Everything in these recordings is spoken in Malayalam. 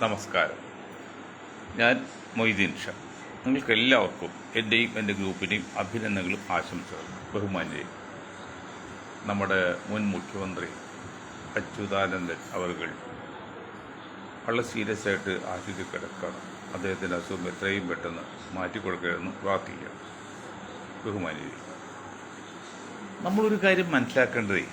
നമസ്കാരം. ഞാൻ മൊയ്തീൻ ഷാ. നിങ്ങൾക്കെല്ലാവർക്കും എൻ്റെയും എൻ്റെ ഗ്രൂപ്പിൻ്റെയും അഭിനന്ദനങ്ങളും ആശംസകളും. ബഹുമാന്യരെ, നമ്മുടെ മുൻ മുഖ്യമന്ത്രി അച്യുതാനന്ദൻ അവർകൾ വളരെ സീരിയസ് ആയിട്ട് ആശുപത്രി കിടക്കണം. അദ്ദേഹത്തിൻ്റെ അസുഖം എത്രയും പെട്ടെന്ന് മാറ്റിക്കൊടുക്കണമെന്ന് പ്രാർത്ഥിക്കുക. ബഹുമാന്യരെ, നമ്മളൊരു കാര്യം മനസ്സിലാക്കേണ്ടതേ,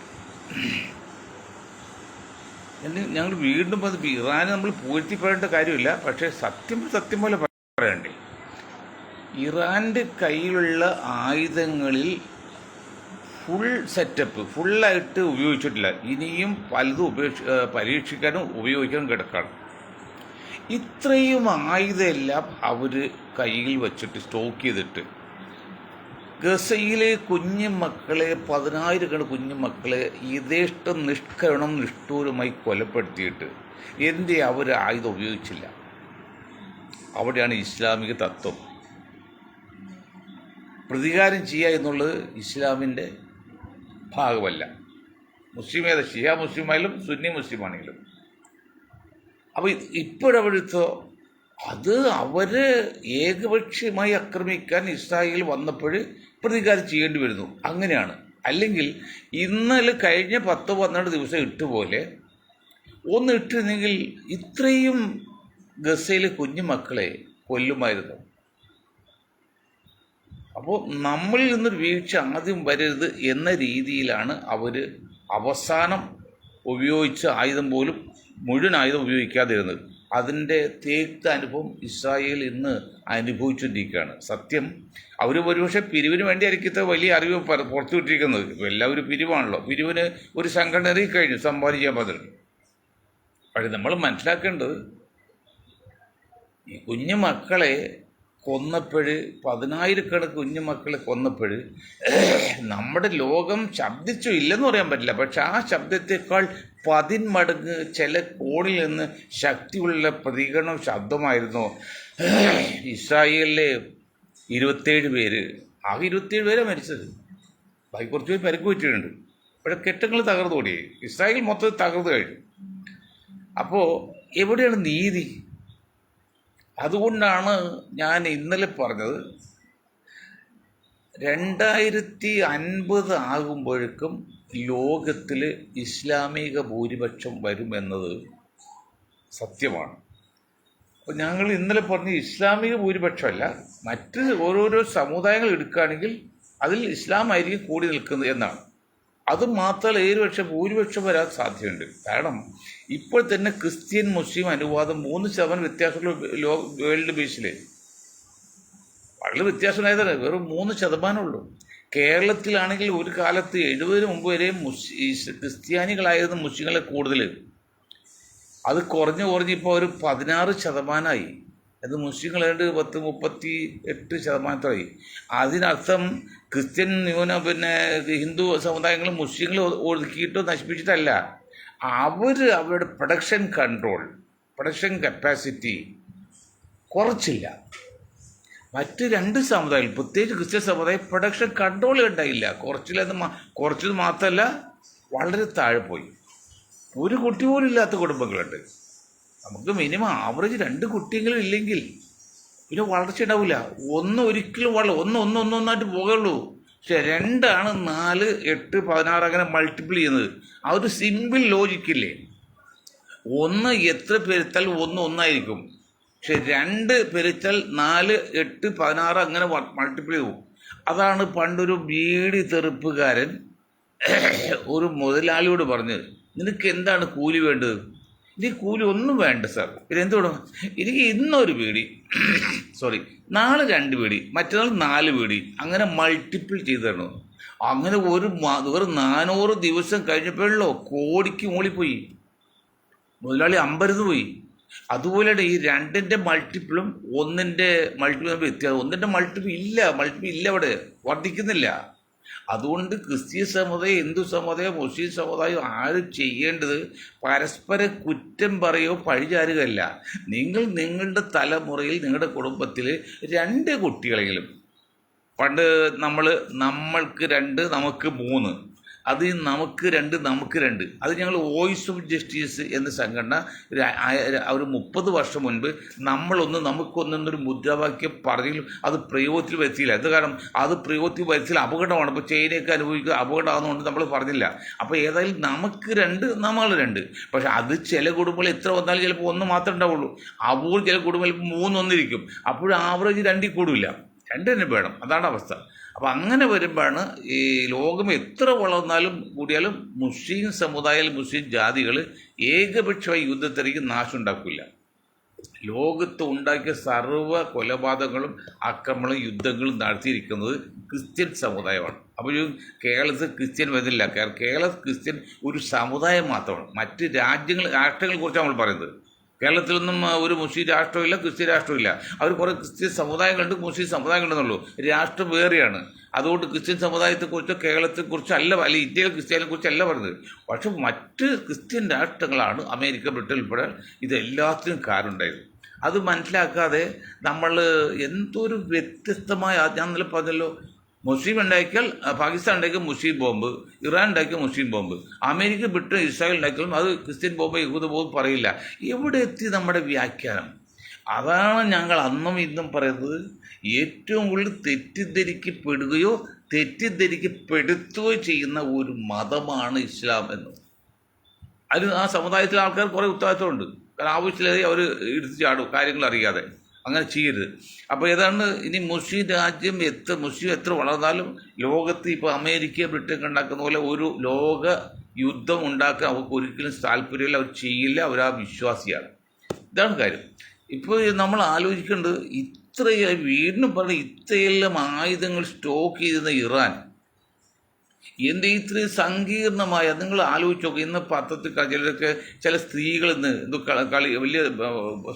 ഞങ്ങൾ വീണ്ടും അത് ഇറാനെ നമ്മൾ പൂഴ്ത്തിപ്പെടേണ്ട കാര്യമില്ല. പക്ഷേ സത്യം പോലെ പറയണ്ടേ, ഇറാൻ്റെ കയ്യിലുള്ള ആയുധങ്ങളിൽ ഫുൾ സെറ്റപ്പ് ഫുള്ളായിട്ട് ഉപയോഗിച്ചിട്ടില്ല. ഇനിയും പലതും പരീക്ഷിക്കാനും ഉപയോഗിക്കാനും കിടക്കണം. ഇത്രയും ആയുധമെല്ലാം അവർ കയ്യിൽ വച്ചിട്ട് സ്റ്റോക്ക് ചെയ്തിട്ട് ഗസയിലെ കുഞ്ഞുമക്കളെ 10,000 കുഞ്ഞുമക്കളെ യഥേഷ്ടം നിഷ്ഠൂരമായി കൊലപ്പെടുത്തിയിട്ട് എന്തേ അവർ ആയുധം ഉപയോഗിച്ചില്ല? അവിടെയാണ് ഇസ്ലാമിക തത്വം. പ്രതികാരം ചെയ്യുക എന്നുള്ളത് ഇസ്ലാമിൻ്റെ ഭാഗമല്ല. മുസ്ലിമേത ഷിയ മുസ്ലിമായാലും സുന്നി മുസ്ലിമാണെങ്കിലും. അപ്പോൾ ഇപ്പോഴവിടുത്തെ അത് അവർ ഏകപക്ഷീയമായി ആക്രമിക്കാൻ ഇസ്രായേൽ വന്നപ്പോൾ പ്രതികാരം ചെയ്യേണ്ടി വരുന്നു. അങ്ങനെയാണ്. അല്ലെങ്കിൽ ഇന്നലെ കഴിഞ്ഞ 10-12 ദിവസം ഇട്ടുപോലെ ഒന്ന് ഇട്ടിരുന്നെങ്കിൽ ഇത്രയും ഗസയിലെ കുഞ്ഞുമക്കളെ കൊല്ലുമായിരുന്നു. അപ്പോൾ നമ്മളിൽ നിന്നൊരു വീഴ്ച ആദ്യം വരരുത് എന്ന രീതിയിലാണ് അവർ അവസാനം ഉപയോഗിച്ച ആയുധം പോലും മുഴുവൻ ആയുധം ഉപയോഗിക്കാതിരുന്നത്. അതിൻ്റെ തേക്ത അനുഭവം ഇസ്രായേൽ ഇന്ന് അനുഭവിച്ചുകൊണ്ടിരിക്കുകയാണ്. സത്യം, അവർ ഒരുപക്ഷെ പിരിവിന് വേണ്ടി ആയിരിക്കത്തെ വലിയ അറിവ് പുറത്തുവിട്ടിരിക്കുന്നത്. ഇപ്പോൾ എല്ലാവരും പിരിവാണല്ലോ. പിരിവിന് ഒരു സംഘടന ഇറങ്ങിക്കഴിഞ്ഞു സമ്പാദിക്കാൻ പറ്റും. പക്ഷേ നമ്മൾ മനസ്സിലാക്കേണ്ടത്, ഈ കുഞ്ഞുമക്കളെ കൊന്നപ്പോൾ 10,000 കുഞ്ഞുമക്കളെ കൊന്നപ്പോൾ നമ്മുടെ ലോകം ശബ്ദിച്ചു ഇല്ലെന്ന് പറയാൻ പറ്റില്ല. പക്ഷെ ആ ശബ്ദത്തെക്കാൾ 10 മടങ്ങ് ചില കോണിൽ നിന്ന് ശക്തിയുള്ള പ്രതികരണം ശബ്ദമായിരുന്നു ഇസ്രായേലിലെ 27 പേര്. ആകെ 27 പേരാണ് മരിച്ചത്. ബാക്കി കുറച്ച് പേര് പരിക്ക് പറ്റിയിട്ടുണ്ട്. പക്ഷേ കെട്ടങ്ങൾ തകർന്നോടി. ഇസ്രായേൽ മൊത്തത്തിൽ തകർന്നു കഴിഞ്ഞു. അപ്പോൾ എവിടെയാണ് നീതി? അതുകൊണ്ടാണ് ഞാൻ ഇന്നലെ പറഞ്ഞത്, 2050 ആകുമ്പോഴേക്കും ലോകത്തിൽ ഇസ്ലാമിക ഭൂരിപക്ഷം വരുമെന്നത് സത്യമാണ്. അപ്പോൾ ഞങ്ങൾ ഇന്നലെ പറഞ്ഞ ഇസ്ലാമിക ഭൂരിപക്ഷമല്ല, മറ്റ് ഓരോരോ സമുദായങ്ങൾ എടുക്കുകയാണെങ്കിൽ അതിൽ ഇസ്ലാം ആയിരിക്കും കൂടി നിൽക്കുന്നത് എന്നാണ്. അതുമാത്രമല്ല, 7 ഭൂരിപക്ഷം വരാൻ സാധ്യതയുണ്ട്. കാരണം ഇപ്പോൾ തന്നെ ക്രിസ്ത്യൻ മുസ്ലിം അനുവാദം 3% വ്യത്യാസമുള്ള വേൾഡ് ബേസിൽ വളരെ വ്യത്യാസമായതാണ്. വെറും 3% ഉള്ളൂ. കേരളത്തിലാണെങ്കിൽ ഒരു കാലത്ത് 70 മുമ്പ് വരെയും ക്രിസ്ത്യാനികളായിരുന്നു മുസ്ലിങ്ങളെ കൂടുതൽ. അത് കുറഞ്ഞ് ഇപ്പോൾ ഒരു 16%. അത് മുസ്ലിങ്ങളുണ്ട് 38%. അതിനർത്ഥം ക്രിസ്ത്യൻ ഹിന്ദു സമുദായങ്ങൾ മുസ്ലിങ്ങൾ ഒതുക്കിയിട്ടോ നശിപ്പിച്ചിട്ടല്ല. അവരുടെ പ്രൊഡക്ഷൻ കപ്പാസിറ്റി കുറച്ചില്ല. മറ്റ് 2 സമുദായങ്ങൾ, പ്രത്യേകിച്ച് ക്രിസ്ത്യൻ സമുദായം, പ്രൊഡക്ഷൻ കൺട്രോൾ ഉണ്ടായില്ല. കുറച്ചത് മാത്രമല്ല, വളരെ താഴെ പോയി. ഒരു കുട്ടി പോലും ഇല്ലാത്ത കുടുംബങ്ങളുണ്ട്. നമുക്ക് മിനിമം ആവറേജ് 2 കുട്ടിയെങ്കിലും ഇല്ലെങ്കിൽ പിന്നെ വളർച്ച ഉണ്ടാവില്ല. ഒരിക്കലും ഒന്നായിട്ട് പോകുള്ളൂ. പക്ഷെ 2 ആണ് 4, 8, 16 അങ്ങനെ മൾട്ടിപ്പിൾ ചെയ്യുന്നത്. ആ ഒരു സിമ്പിൾ ലോജിക്കില്ലേ. 1 എത്ര പെരുത്താൽ 1 ഒന്നായിരിക്കും. പക്ഷെ 2 പെരുത്താൽ 4, 8, 16 അങ്ങനെ മൾട്ടിപ്പിൾ ചെയ്തു. അതാണ് പണ്ടൊരു ബീഡി തെറുപ്പുകാരൻ ഒരു മുതലാളിയോട് പറഞ്ഞത്, നിനക്ക് എന്താണ് കൂലി വേണ്ടത്? എനിക്ക് കൂലി ഒന്നും വേണ്ട സാർ. പിന്നെ എന്തുകൊണ്ടും എനിക്ക് ഇന്നൊരു ബീഡി, നാളെ 2 ബീഡി, മറ്റന്നാൾ 4 ബീഡി, അങ്ങനെ മൾട്ടിപ്പിൾ ചെയ്ത് തരണം. അങ്ങനെ ഒരു 400 ദിവസം കഴിഞ്ഞപ്പോഴല്ലോ കോടിക്ക് മൂളിപ്പോയി. മുതലാളി അമ്പരന്ന് പോയി. അതുപോലെയാണ് ഈ 2ന്റെ മൾട്ടിപ്പിളും 1ന്റെ മൾട്ടിപ്പിളും വ്യത്യാസം. 1ന്റെ മൾട്ടിപ്പിൾ ഇല്ല, അവിടെ വർദ്ധിക്കുന്നില്ല. അതുകൊണ്ട് ക്രിസ്ത്യൻ സമുദായം, ഹിന്ദു സമുദായം, മുസ്ലിം സമുദായം ആരും ചെയ്യേണ്ടത് പരസ്പര കുറ്റം പറയോ പഴിചാരുകയല്ല. നിങ്ങളുടെ തലമുറയിൽ നിങ്ങളുടെ കുടുംബത്തിൽ 2 കുട്ടികളെങ്കിലും, പണ്ട് നമ്മൾക്ക് 2 നമുക്ക് 3, അത് നമുക്ക് രണ്ട് അത് ഞങ്ങൾ വോയിസ് ഓഫ് ജസ്റ്റിസ് എന്ന സംഘടന ഒരു 30 വർഷം മുൻപ് നമുക്കൊന്നൊരു മുദ്രാവാക്യം പറഞ്ഞെങ്കിലും അത് പ്രയോഗത്തിൽ വരുത്തിയില്ല. എന്ത് കാരണം അത് പ്രയോഗത്തിൽ വരുത്തിയാൽ അപകടമാണ്. ഇപ്പോൾ ചൈനയൊക്കെ അനുഭവിക്കുക അപകടമാണെന്നുകൊണ്ട് നമ്മൾ പറഞ്ഞില്ല. അപ്പോൾ ഏതായാലും നമ്മൾ രണ്ട്. പക്ഷെ അത് ചില കുടുംബങ്ങൾ എത്ര വന്നാലും ചിലപ്പോൾ ഒന്ന് മാത്രമേ ഉണ്ടാവുള്ളൂ. അപ്പോൾ ചില കുടുംബങ്ങളിൽ 3 ഒന്നിരിക്കും. അപ്പോഴും ആവറേജ് 2 കൂടില്ല, 2 തന്നെ വേണം. അതാണ് അവസ്ഥ. അപ്പം അങ്ങനെ വരുമ്പോഴാണ് ഈ ലോകം എത്ര വളർന്നാലും കൂടിയാലും മുസ്ലിം സമുദായം, മുസ്ലിം ജാതികൾ ഏകപക്ഷമായി യുദ്ധത്തിലേക്ക് നാശം ഉണ്ടാക്കില്ല. ലോകത്ത് ഉണ്ടാക്കിയ സർവ്വ കൊലപാതകങ്ങളും അക്രമങ്ങളും യുദ്ധങ്ങളും നടത്തിയിരിക്കുന്നത് ക്രിസ്ത്യൻ സമുദായമാണ്. അപ്പോൾ കേരളത്തിൽ ക്രിസ്ത്യൻ വരുന്നില്ല. കേരള ക്രിസ്ത്യൻ ഒരു സമുദായം മാത്രമാണ്. മറ്റ് രാഷ്ട്രങ്ങളെ കുറിച്ചാണ് നമ്മൾ പറയുന്നത്. കേരളത്തിലൊന്നും ഒരു മുസ്ലിം രാഷ്ട്രമില്ല, ക്രിസ്ത്യൻ രാഷ്ട്രമില്ല. അവർ കുറേ ക്രിസ്ത്യൻ സമുദായങ്ങളുണ്ട്, മുസ്ലിം സമുദായങ്ങളുണ്ടെന്നുള്ളൂ. രാഷ്ട്രം വേറെയാണ്. അതുകൊണ്ട് ക്രിസ്ത്യൻ സമുദായത്തെക്കുറിച്ചോ കേരളത്തെക്കുറിച്ചോ അല്ലെങ്കിൽ ഇന്ത്യയിലെ ക്രിസ്ത്യാനിയെ കുറിച്ചല്ല പറയുന്നത്. പക്ഷെ മറ്റ് ക്രിസ്ത്യൻ രാഷ്ട്രങ്ങളാണ് അമേരിക്ക, ബ്രിട്ടൻ ഉൾപ്പെടെ ഇതെല്ലാത്തിനും കാരണമുണ്ടായത്. അത് മനസ്സിലാക്കാതെ നമ്മൾ എന്തൊരു വ്യത്യസ്തമായ, ഞാൻ ഇന്നലെ പറഞ്ഞല്ലോ, മുസ്ലിം ഉണ്ടാക്കിയാൽ പാകിസ്ഥാൻ ഉണ്ടാക്കിയ മുസ്ലിം ബോംബ്, ഇറാൻ ഉണ്ടാക്കിയ മുസ്ലിം ബോംബ്, അമേരിക്ക, ബ്രിട്ടൻ, ഇസ്രായേൽ ഉണ്ടാക്കിയാലും അത് ക്രിസ്ത്യൻ ബോംബ്, യഹൂദ ബോംബ് പറയില്ല. എവിടെ എത്തി നമ്മുടെ വ്യാഖ്യാനം? അതാണ് ഞങ്ങൾ അന്നും ഇന്നും പറയുന്നത്. ഏറ്റവും കൂടുതൽ തെറ്റിദ്ധരിക്കപ്പെടുകയോ തെറ്റിദ്ധരിക്കപ്പെടുത്തുകയോ ചെയ്യുന്ന ഒരു മതമാണ് ഇസ്ലാം എന്ന്. അതിന് ആ സമുദായത്തിലെ ആൾക്കാർ കുറേ ഉത്തരവാദിത്തമുണ്ട്. കാരണം ആവശ്യമില്ലാതെ അവർ എടുത്ത് ചാടും കാര്യങ്ങൾ അറിയാതെ. അങ്ങനെ ചെയ്യരുത്. അപ്പോൾ ഏതാണ് ഇനി മുസ്ലിം രാജ്യം മുസ്ലിം എത്ര വളർന്നാലും ലോകത്ത് ഇപ്പോൾ അമേരിക്ക, ബ്രിട്ടൻ ഉണ്ടാക്കുന്ന പോലെ ഒരു ലോക യുദ്ധം ഉണ്ടാക്കാൻ അവർക്ക് ഒരിക്കലും താല്പര്യമില്ല. അവർ ചെയ്യില്ല. അവരാ വിശ്വാസിയാണ്. ഇതാണ് കാര്യം. ഇപ്പോൾ നമ്മൾ ആലോചിക്കേണ്ടത്, വീണ്ടും പറഞ്ഞ ഇത്രയെല്ലാം ആയുധങ്ങൾ സ്റ്റോക്ക് ചെയ്തിരുന്ന ഇറാൻ ഇത്രയും സങ്കീർണമായ, നിങ്ങൾ ആലോചിച്ച് നോക്കുക. ഇന്ന് പത്രത്തിൽ ചിലരൊക്കെ ചില സ്ത്രീകൾ ഇന്ന് വലിയ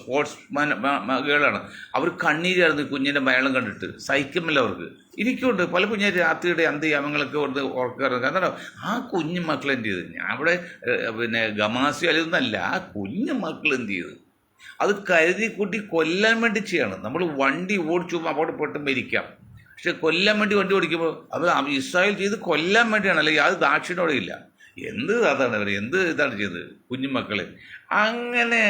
സ്പോർട്സ്മാനുകളാണ്. അവർ കണ്ണീരായിരുന്നു കുഞ്ഞിൻ്റെ മരണം കണ്ടിട്ട്. സഹിക്കുമല്ല അവർക്ക്. എനിക്കുണ്ട് പല കുഞ്ഞിൻ്റെ രാത്രിയുടെ അന്ത്യയാമങ്ങളൊക്കെ കൊണ്ട് ഓർക്കാറുണ്ട്. കാരണം ആ കുഞ്ഞു മക്കൾ എന്ത് ചെയ്ത്, ഞാൻ ഇവിടെ ഗമാസി അല്ലൊന്നല്ല, ആ കുഞ്ഞു മക്കൾ എന്ത് ചെയ്ത് അത് കരുതി കൂട്ടി കൊല്ലാൻ വേണ്ടി ചെയ്യാണ്. നമ്മൾ വണ്ടി ഓടിച്ചു അപകടപ്പെട്ട് മരിക്കാം. പക്ഷെ കൊല്ലാൻ വേണ്ടി വണ്ടി ഓടിക്കുമ്പോൾ അത് ഇസ്രായേൽ ചെയ്ത് കൊല്ലാൻ വേണ്ടിയാണ്. അല്ലെങ്കിൽ അത് ദാക്ഷിണ്യോടെ ഇല്ല. അതാണ് അവർ ഇതാണ് ചെയ്തത് കുഞ്ഞുമക്കളെ. അങ്ങനെ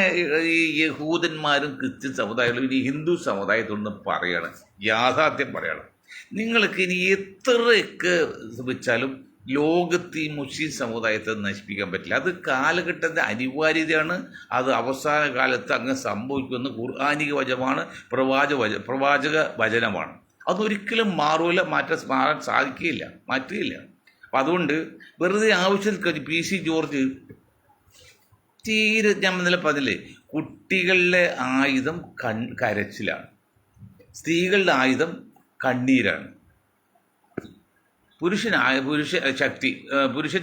ഈ യഹൂദന്മാരും ക്രിസ്ത്യൻ സമുദായങ്ങളും ഇനി ഹിന്ദു സമുദായത്തോടൊന്നും പറയണം, യാഥാർത്ഥ്യം പറയണം. നിങ്ങൾക്ക് ഇനി എത്രയൊക്കെ ശ്രമിച്ചാലും ലോകത്ത് ഈ മുസ്ലിം സമുദായത്തെ നശിപ്പിക്കാൻ പറ്റില്ല. അത് കാലഘട്ടത്തിൻ്റെ അനിവാര്യതയാണ്. അത് അവസാന കാലത്ത് അങ്ങ് സംഭവിക്കുന്ന ഖുർആനിക വചനമാണ്, പ്രവാചക വചനമാണ്. അതൊരിക്കലും മാറാൻ മാറ്റുകയില്ല. അപ്പം അതുകൊണ്ട് വെറുതെ ആവശ്യത്തിൽ PC ജോർജ് തീരെ, ഞാൻ ഇന്നലെ പറഞ്ഞില്ലേ, കുട്ടികളുടെ ആയുധം കരച്ചിലാണ്, സ്ത്രീകളുടെ ആയുധം കണ്ണീരാണ്. പുരുഷൻ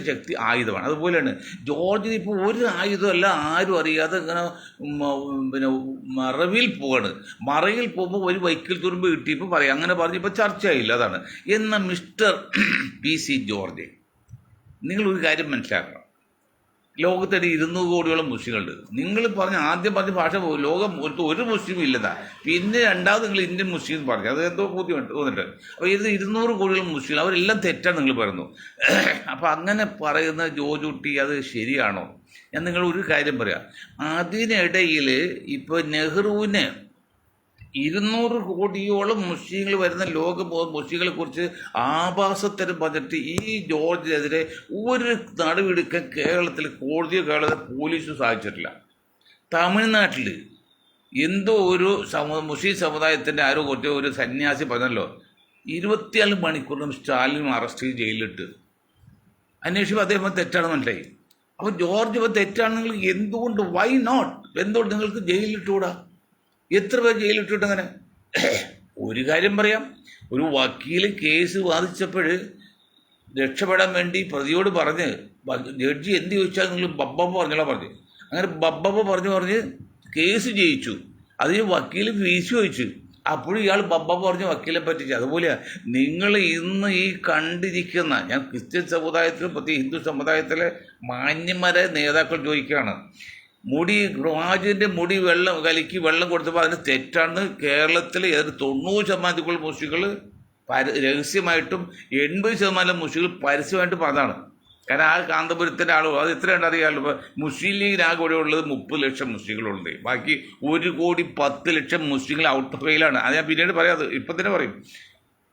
ശക്തി ആയുധമാണ്. അതുപോലെയാണ് ജോർജിന് ഇപ്പോൾ ഒരു ആയുധമല്ല, ആരും അറിയാതെ ഇങ്ങനെ മറവിൽ പോകുമ്പോൾ ഒരു വൈക്കൽ തുരുമ്പ് കിട്ടിയപ്പോൾ പറയാം, അങ്ങനെ പറഞ്ഞപ്പോൾ ചർച്ചയായില്ല. അതാണ്. എന്നാൽ മിസ്റ്റർ PC ജോർജ്, നിങ്ങളൊരു കാര്യം മനസ്സിലാക്കണം. ലോകത്തിന് 200 കോടിയോളം മുസ്ലിങ്ങളുണ്ട്. നിങ്ങൾ ആദ്യം പറഞ്ഞ ഭാഷ ലോകം ഒരു മുസ്ലിം ഇല്ലതാ. പിന്നെ രണ്ടാമത് നിങ്ങൾ ഇന്ത്യൻ മുസ്ലിം പറഞ്ഞു, അത് എന്തോ തോന്നിട്ട്. അപ്പോൾ 200 കോടിയോളം മുസ്ലിം, അവരെല്ലാം തെറ്റാണ് നിങ്ങൾ പറയുന്നു. അപ്പോൾ അങ്ങനെ പറയുന്ന ജോജുട്ടി അത് ശരിയാണോ? ഞാൻ നിങ്ങളൊരു കാര്യം പറയാം. അതിനിടയിൽ ഇപ്പോൾ നെഹ്റുവിന് 200 കോടിയോളം മുസ്ലിങ്ങൾ വരുന്ന മുസ്ലിങ്ങളെ കുറിച്ച് ആഭാസത്തരം പറഞ്ഞിട്ട് ഈ ജോർജിനെതിരെ ഒരു നടപടിയെടുക്കാൻ കേരളത്തിൽ പോലീസ് സാധിച്ചിട്ടില്ല. തമിഴ്നാട്ടിൽ എന്തോ ഒരു മുസ്ലിം സമുദായത്തിൻ്റെ ആരോ കുറച്ച് ഒരു സന്യാസി പറഞ്ഞല്ലോ, 24 മണിക്കൂറിനും സ്റ്റാലിനും അറസ്റ്റ് ചെയ്ത് ജയിലിലിട്ട്. അന്വേഷിച്ചപ്പോൾ അദ്ദേഹം തെറ്റാണ് മനസ്സിലായി. അപ്പോൾ ജോർജ് ഇപ്പോൾ തെറ്റാണെങ്കിൽ എന്തുകൊണ്ട്, വൈ നോട്ട്, എന്തുകൊണ്ട് നിങ്ങൾക്ക് ജയിലിലിട്ടുകൂടാ? എത്ര പേർ ജയിലിട്ടിട്ട്? അങ്ങനെ ഒരു കാര്യം പറയാം. ഒരു വക്കീൽ കേസ് വാദിച്ചപ്പോൾ രക്ഷപ്പെടാൻ വേണ്ടി പ്രതിയോട് പറഞ്ഞ്, ജഡ്ജി എന്ത് ചോദിച്ചാൽ നിങ്ങൾ ബബ്ബ പറഞ്ഞോളാം പറഞ്ഞു. അങ്ങനെ ബബ്ബ പറഞ്ഞ് കേസ് ജയിച്ചു. അതിന് വക്കീൽ ഫീസ് ചോദിച്ചു. അപ്പോഴും ഇയാൾ ബബ്ബ പറഞ്ഞ് വക്കീലെ പറ്റിച്ചു. അതുപോലെ നിങ്ങൾ ഇന്ന് ഈ കണ്ടിരിക്കുന്ന, ഞാൻ ക്രിസ്ത്യൻ സമുദായത്തിലും പ്രത്യേക ഹിന്ദു സമുദായത്തിലെ മാന്യന്മാരെ നേതാക്കൾ ചോദിക്കുകയാണ്, പ്രവാചകൻ്റെ മുടി കലക്കി വെള്ളം കൊടുത്തപ്പോൾ അതിന് തെറ്റാണ്. കേരളത്തിൽ 90% മുസ്ലിങ്ങൾ രഹസ്യമായിട്ടും 80% മുസ്ലിങ്ങൾ പരസ്യമായിട്ടും പറഞ്ഞതാണ്. കാരണം ആ കാന്തപുരത്തിൻ്റെ ആളും അത് എത്രയുണ്ട് അറിയാമല്ലോ. ഇപ്പോൾ മുസ്ലിം ലീഗിന് ആകെ ഇവിടെ ഉള്ളത് 30 ലക്ഷം മുസ്ലിങ്ങളുണ്ട്. ബാക്കി 1,10,00,000 മുസ്ലിങ്ങൾ ഔട്ട് ഓഫ് വെയിലാണ്. അത് ഞാൻ പിന്നീട് പറയാം, ഇപ്പം തന്നെ പറയും.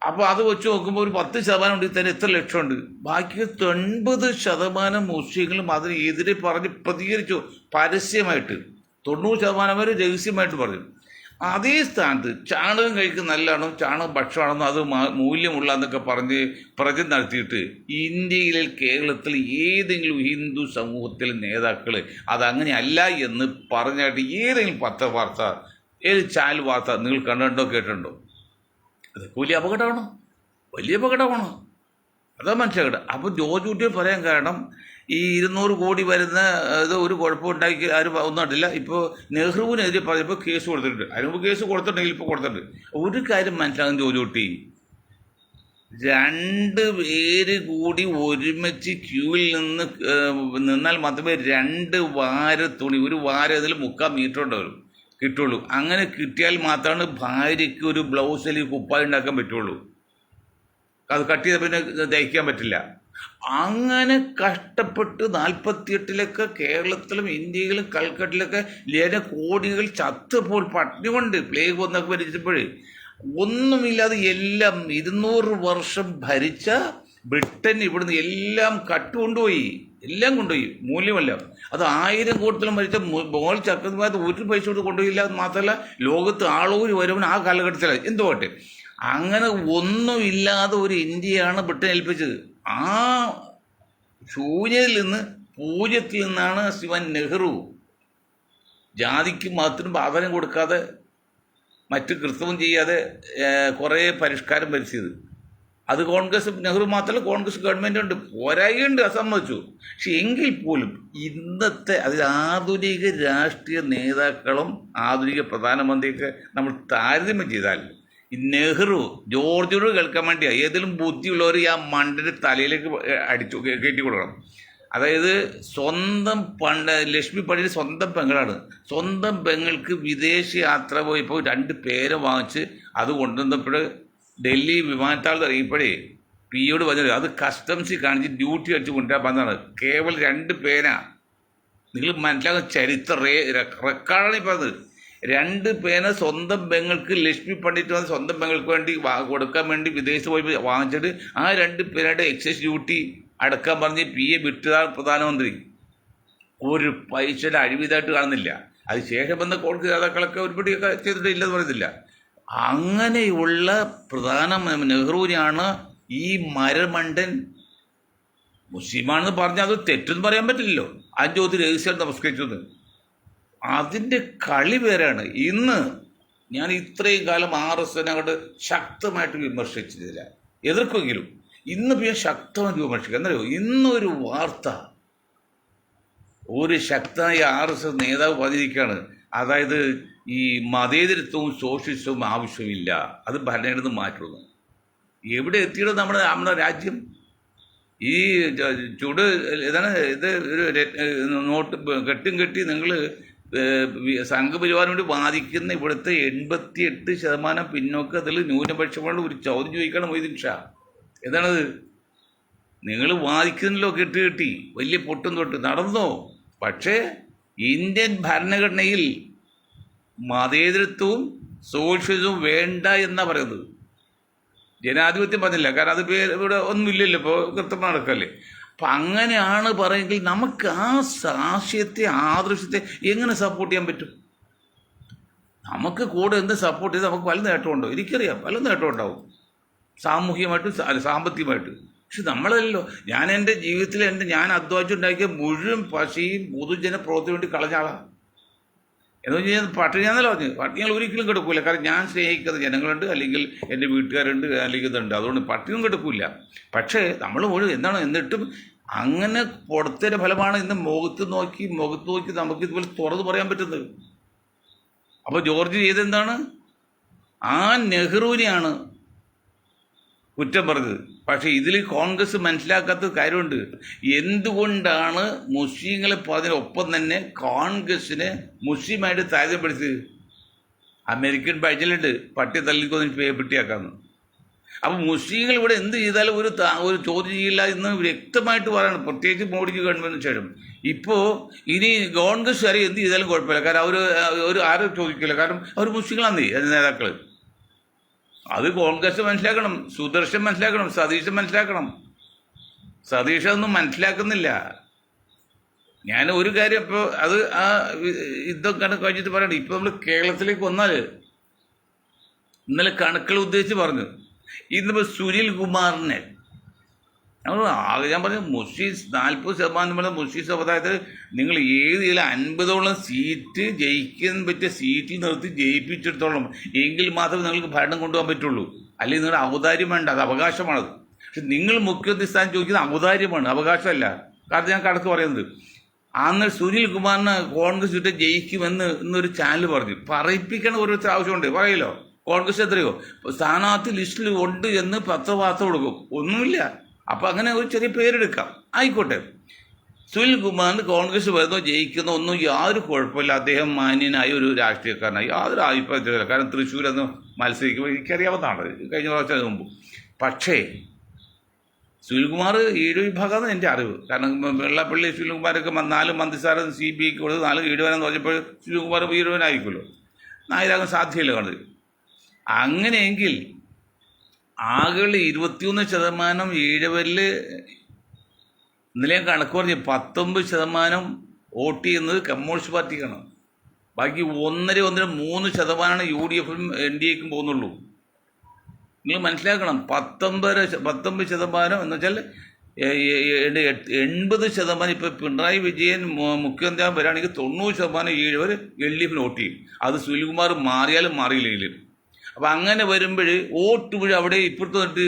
അപ്പോൾ അത് വെച്ച് നോക്കുമ്പോൾ ഒരു 10% ഉണ്ടെങ്കിൽ തന്നെ എത്ര ലക്ഷമുണ്ട്? ബാക്കി 90% മുസ്ലിങ്ങളും അതിനെതിരെ പറഞ്ഞ് പ്രതികരിച്ചു പരസ്യമായിട്ട്. 90% വരെ രഹസ്യമായിട്ട് പറഞ്ഞു. അതേ സ്ഥാനത്ത് ചാണകം കഴിക്കുന്ന നല്ലതാണോ, ചാണകം ഭക്ഷണമാണെന്നോ, അത് മൂല്യമുള്ള എന്നൊക്കെ പറഞ്ഞ് പ്രചരണം നടത്തിയിട്ട് ഇന്ത്യയിലെ കേരളത്തിൽ ഏതെങ്കിലും ഹിന്ദു സമൂഹത്തിലെ നേതാക്കൾ അതങ്ങനെ അല്ല എന്ന് പറഞ്ഞായിട്ട് ഏതെങ്കിലും പത്രവാർത്ത, ഏത് ചാനൽ വാർത്ത നിങ്ങൾ കണ്ടിട്ടുണ്ടോ, കേട്ടിട്ടുണ്ടോ? അതൊക്കെ വലിയ അപകടമാണോ? വലിയ അപകടമാണോ? അതാ മനസ്സിലാക്കട്ടെ. അപ്പോൾ ജോർജ് കുട്ടിയെ പറയാൻ കാരണം ഈ 200 കോടി വരുന്ന ഇത് ഒരു കുഴപ്പമുണ്ടാക്കി ആരും ഒന്നും കണ്ടില്ല. ഇപ്പോൾ നെഹ്റുവിനെതിരെ പറഞ്ഞപ്പോൾ കേസ് കൊടുത്തിട്ടുണ്ട്. അതിനുമ്പ് കേസ് കൊടുത്തിട്ടുണ്ടെങ്കിൽ ഇപ്പോൾ കൊടുത്തിട്ടുണ്ട്. ഒരു കാര്യം മനസ്സിലാകും ജോർജ് കുട്ടി, 2 പേര് കൂടി ഒരുമിച്ച് ക്യൂവിൽ നിന്നാൽ മാത്രമേ 2 വാര തുണി, ഒരു വാരം ഇതിൽ 3/4 മീറ്റർ ഉണ്ടാവും കിട്ടുള്ളൂ. അങ്ങനെ കിട്ടിയാൽ മാത്രമാണ് ഭാര്യയ്ക്ക് ഒരു ബ്ലൗസ് അല്ലെങ്കിൽ കുപ്പായ ഉണ്ടാക്കാൻ പറ്റുള്ളൂ. അത് കട്ട് ചെയ്ത പിന്നെ തയ്ക്കാൻ പറ്റില്ല. അങ്ങനെ കഷ്ടപ്പെട്ട് 48-ലൊക്കെ കേരളത്തിലും ഇന്ത്യയിലും കൽക്കട്ടിലൊക്കെ കോടികൾ ചത്തപ്പോൾ പട്ടിണി കൊണ്ട് പ്ലേഗ് വന്നൊക്കെ ഭരിച്ചപ്പോഴേ ഒന്നുമില്ലാതെ എല്ലാം 200 വർഷം ഭരിച്ച ബ്രിട്ടൻ ഇവിടുന്ന് എല്ലാം കട്ടുകൊണ്ടുപോയി, എല്ലാം കൊണ്ടുപോയി, മൂല്യമല്ല. അത് 1000 കോടിയിലും ഭരിച്ച മോൾ ചക്രവർത്തി ഒരു പൈസ കൊടുത്ത് കൊണ്ടുപോയില്ല. മാത്രമല്ല ലോകത്ത് ആളൂരി വരുമ്പോൾ ആ കാലഘട്ടത്തിലാണ് എന്തുപോട്ടെ. അങ്ങനെ ഒന്നുമില്ലാതെ ഒരു ഇന്ത്യയാണ് ബ്രിട്ടൻ ഏൽപ്പിച്ചത്. ആ ശൂന്യത്തിൽ നിന്ന്, പൂജ്യത്തിൽ നിന്നാണ് ശിവൻ നെഹ്റു ജാതിക്ക് മതത്തിനും പ്രാധാന്യം കൊടുക്കാതെ മറ്റ് കൃത്രിമം ചെയ്യാതെ കുറേ പരിഷ്കാരം വരുത്തിയത്. അത് കോൺഗ്രസ്, നെഹ്റു മാത്രമല്ല കോൺഗ്രസ് ഗവൺമെൻറ് ഉണ്ട്, പോരായുണ്ട്, അസമ്മതിച്ചു. പക്ഷെ എങ്കിൽ പോലും ഇന്നത്തെ അതിൽ ആധുനിക രാഷ്ട്രീയ നേതാക്കളും ആധുനിക പ്രധാനമന്ത്രിയൊക്കെ നമ്മൾ താരതമ്യം ചെയ്താൽ നെഹ്റു ജോർജിനോട് കേൾക്കാൻ വേണ്ടിയാ ഏതെങ്കിലും ബുദ്ധിയുള്ളവർ ആ മണ്ടൻ്റെ തലയിലേക്ക് അടിച്ചു കയറ്റി കൊടുക്കണം. അതായത് സ്വന്തം ലക്ഷ്മി പണിയുടെ സ്വന്തം പെങ്ങളാണ്. സ്വന്തം പെങ്ങൾക്ക് വിദേശ യാത്ര പോയപ്പോൾ 2 പേരെ വാങ്ങിച്ച് അത് കൊണ്ടുവന്നപ്പോൾ ഡൽഹി വിമാനത്താവളത്തിൽ ഇറങ്ങിയപ്പോഴേ പിയോട് പറഞ്ഞത് അത് കസ്റ്റംസിൽ കാണിച്ച് ഡ്യൂട്ടി അടിച്ച് കൊണ്ടുവരാൻ പറഞ്ഞതാണ്. കേവലം 2 പേന. നിങ്ങൾ മനസ്സിലാക്കുന്ന ചരിത്ര റെക്കോർഡാണ് ഈ പറഞ്ഞത്. 2 പേന സ്വന്തം പെങ്ങൾക്ക്, ലക്ഷ്മി പണ്ഡിറ്റ് വന്ന് സ്വന്തം പെങ്ങൾക്ക് വേണ്ടി കൊടുക്കാൻ വേണ്ടി വിദേശത്ത് പോയി വാങ്ങിച്ചിട്ട് ആ 2 പേരുടെ എക്സൈസ് ഡ്യൂട്ടി അടക്കാൻ പറഞ്ഞ് PA വിട്ടതാണ് പ്രധാനമന്ത്രി. ഒരു പൈസയുടെ അഴിവിതായിട്ട് കാണുന്നില്ല. അത് ശേഷം വന്ന കോൺഗ്രസ് നേതാക്കളൊക്കെ ഒരുപടിയൊക്കെ ചെയ്തിട്ട് ഇല്ലെന്ന് പറയുന്നില്ല. അങ്ങനെയുള്ള നെഹ്റുവിനെയാണ് ഈ മരമണ്ടൻ മുസ്ലിമാണെന്ന് പറഞ്ഞാൽ അത് തെറ്റെന്ന് പറയാൻ പറ്റില്ലല്ലോ. 5 രഹസ്യം നമസ്കരിച്ചത് അതിൻ്റെ കളി വേറെയാണ്. ഇന്ന് ഞാൻ ഇത്രയും കാലം RSS അങ്ങോട്ട് ശക്തമായിട്ട് വിമർശിച്ചിട്ടില്ല, എതിർക്കുമെങ്കിലും ഇന്ന് പിന്നെ ശക്തമായിട്ട് വിമർശിക്കുക. എന്നറിയോ, ഇന്നൊരു വാർത്ത ഒരു ശക്തനായ RSS നേതാവ് പറഞ്ഞിരിക്കുകയാണ്, അതായത് ഈ മതേതരത്വവും സോഷ്യലിസവും ആവശ്യമില്ല, അത് ഭരണഘടന മാറ്റുന്നു. എവിടെ എത്തിയത് നമ്മുടെ രാജ്യം? ഈ ചുട് ഇതാണ് ഇത് ഒരു നോട്ട് കെട്ടി നിങ്ങൾ സംഘപരിവാറിന് വേണ്ടി വാദിക്കുന്ന ഇവിടുത്തെ 88% പിന്നോക്കത്തിൽ ന്യൂനപക്ഷങ്ങളുടെ ഒരു ചോദ്യം ചോദിക്കണം മൊയ്തീൻ ഷാ. ഏതാണത്? നിങ്ങൾ വാദിക്കുന്നല്ലോ കെട്ടി വലിയ പൊട്ടും തൊട്ട് നടന്നോ. പക്ഷേ ഇന്ത്യൻ ഭരണഘടനയിൽ മതേതരത്വവും സോഷ്യലിസവും വേണ്ട എന്നാണ് പറയുന്നത്. ജനാധിപത്യം പറഞ്ഞില്ല, കാരണം അത് ഇവിടെ ഒന്നുമില്ലല്ലോ, ഇപ്പോൾ കൃത്രിമം നടക്കല്ലേ. അപ്പം അങ്ങനെയാണ് പറയുമെങ്കിൽ നമുക്ക് ആ ആശയത്തെ, ആദർശത്തെ എങ്ങനെ സപ്പോർട്ട് ചെയ്യാൻ പറ്റും? നമുക്ക് കൂടെ എന്ത് സപ്പോർട്ട് ചെയ്ത് നമുക്ക് പല നേട്ടമുണ്ടോ? എനിക്കറിയാം, പല നേട്ടം ഉണ്ടാവും, സാമൂഹികമായിട്ടും സാമ്പത്തികമായിട്ട്. പക്ഷെ നമ്മളല്ലോ, ഞാൻ എൻ്റെ ജീവിതത്തിൽ ഞാൻ അധ്വാനിച്ചുണ്ടാക്കിയ മുഴുവൻ പശയും പൊതുജന പ്രവർത്തി വേണ്ടി കളഞ്ഞ ആളാണ്. എന്ന് വെച്ച് കഴിഞ്ഞാൽ പട്ടിണിയാണെന്നല്ലോ പറഞ്ഞു. പട്ടിണികൾ ഒരിക്കലും കിടക്കില്ല, കാരണം ഞാൻ സ്നേഹിക്കുന്ന ജനങ്ങളുണ്ട്, അല്ലെങ്കിൽ എൻ്റെ വീട്ടുകാരുണ്ട്, അല്ലെങ്കിൽ ഇതുണ്ട്, അതുകൊണ്ട് പട്ടിണിയും കിടക്കില്ല. പക്ഷേ നമ്മൾ മുഴുവൻ എന്താണ്, എന്നിട്ടും അങ്ങനെ കൊടുത്തതിൻ്റെ ഫലമാണ് ഇന്ന് മുഖത്ത് നോക്കി നമുക്ക് ഇതുപോലെ തുറന്ന് പറയാൻ പറ്റുന്നത്. അപ്പോൾ ജോർജ് ചെയ്തെന്താണ്? ആ നെഹ്റുവിനെയാണ് കുറ്റം പറഞ്ഞത്. പക്ഷേ ഇതിൽ കോൺഗ്രസ് മനസ്സിലാക്കാത്ത കാര്യമുണ്ട്. എന്തുകൊണ്ടാണ് മുസ്ലിങ്ങളെ പറഞ്ഞതിനൊപ്പം തന്നെ കോൺഗ്രസിനെ മുസ്ലിമായിട്ട് താരതമ്യപ്പെടുത്തിയത്? അമേരിക്കൻ പഴഞ്ചലുണ്ട്, പട്ടി തല്ലിക്കൊന്ന് പെട്ടിയാക്കാന്ന്. അപ്പം മുസ്ലിങ്ങൾ ഇവിടെ എന്ത് ചെയ്താലും ഒരു ചോദ്യം ചെയ്യില്ല എന്ന് വ്യക്തമായിട്ട് പറയണം, പ്രത്യേകിച്ച് മോഡിക്ക് ഗവൺമെൻറ്റിന് ശേഷം. ഇപ്പോൾ ഇനി കോൺഗ്രസ് വരെ എന്ത് ചെയ്താലും കുഴപ്പമില്ല, കാരണം അവർ ആരും ചോദിക്കില്ല, കാരണം അവർ മുസ്ലിങ്ങളാണ് അതിൻ്റെ നേതാക്കൾ. അത് കോൺഗ്രസ് മനസ്സിലാക്കണം, സുദർശൻ മനസ്സിലാക്കണം, സതീശൻ മനസ്സിലാക്കണം. സതീശൻ ഒന്നും മനസ്സിലാക്കുന്നില്ല. ഞാൻ ഒരു കാര്യം ഇപ്പോൾ അത് ആ യുദ്ധം കഴിഞ്ഞിട്ട് പറയണം. ഇപ്പോൾ നമ്മൾ കേരളത്തിലേക്ക് വന്നാൽ ഇന്നലെ കണക്കുകൾ ഉദ്ദേശിച്ച് പറഞ്ഞു, ഇന്നിപ്പോൾ സുനിൽ കുമാറിനെ ആകെ ഞാൻ പറഞ്ഞു, മുസ്ലിം 40% മുസ്ലിം സമുദായത്തിൽ നിങ്ങൾ ഏത് 50ഓളം സീറ്റ് ജയിക്കാൻ പറ്റിയ സീറ്റിൽ നിർത്തി ജയിപ്പിച്ചെടുത്തോളം എങ്കിൽ മാത്രമേ നിങ്ങൾക്ക് ഭരണം കൊണ്ടുപോകാൻ പറ്റുള്ളൂ. അല്ലെങ്കിൽ നിങ്ങളുടെ ഔദാര്യം വേണ്ട, അത് അവകാശമാണത്. പക്ഷെ നിങ്ങൾ മുഖ്യമന്ത്രി സ്ഥാനം ചോദിക്കുന്നത് ഔദാര്യമാണ്, അവകാശമല്ല. കാരണം ഞാൻ കണക്ക് പറയുന്നത്, അന്ന് സുനിൽ കുമാറിന് കോൺഗ്രസ് സീറ്റ് ജയിക്കുമെന്ന് ഇന്നൊരു ചാനൽ പറഞ്ഞു. പറയിപ്പിക്കണം ഓരോരുത്തർ ആവശ്യമുണ്ട്, പറയല്ലോ. കോൺഗ്രസ് എത്രയോ സ്ഥാനാർത്ഥി ലിസ്റ്റിൽ ഉണ്ട് എന്ന് പത്രവാർത്ത കൊടുക്കും, ഒന്നുമില്ല. അപ്പം അങ്ങനെ ഒരു ചെറിയ പേരെടുക്കാം, ആയിക്കോട്ടെ. സുനിൽ കുമാറിന് കോൺഗ്രസ് വരുന്നോ ജയിക്കുന്നോ ഒന്നും യാതൊരു കുഴപ്പമില്ല. അദ്ദേഹം മാന്യനായ ഒരു രാഷ്ട്രീയക്കാരനായി യാതൊരു അഭിപ്രായത്തില്ല. കാരണം തൃശ്ശൂരൊന്ന് മത്സരിക്കുമ്പോൾ എനിക്കറിയാവുന്നതാണ്, കഴിഞ്ഞ പ്രാവശ്യം മുമ്പ്. പക്ഷേ സുനിൽകുമാർ ഈഴ വിഭാഗമാണ് എൻ്റെ അറിവ്. കാരണം വെള്ളാപ്പള്ളി സുനിൽകുമാരൊക്കെ 4 മന്ത്രിസ്ഥാനം CBIക്ക് കൊടുത്ത് 4 ഈഴവനെന്ന് പറഞ്ഞപ്പോൾ സുനിൽകുമാർ ഈഴവനായിരിക്കുമല്ലോ, നായരാകാൻ സാധ്യതയില്ല കണ്ടത്. അങ്ങനെയെങ്കിൽ ആകെ 21% ഈഴവരിൽ ഇന്നലെ കണക്ക് പറഞ്ഞ് 19% വോട്ട് ചെയ്യുന്നത് കമ്മ്യൂണിസ്റ്റ് പാർട്ടിക്കാണ്. ബാക്കി 1.3% UDFും NDAക്കും പോകുന്നുള്ളൂ. നിങ്ങൾ മനസ്സിലാക്കണം, 19% എന്ന് വെച്ചാൽ 80%. ഇപ്പോൾ പിണറായി വിജയൻ മുഖ്യമന്ത്രി വരികയാണെങ്കിൽ 90% ഈഴവർ LDFിന് വോട്ട് ചെയ്യും. അത് സുനിൽകുമാർ മാറിയാലും മാറിയില്ലെങ്കിലും. അപ്പം അങ്ങനെ വരുമ്പോൾ വോട്ട് വീഴ് അവിടെ ഇപ്പുറത്ത് വന്നിട്ട്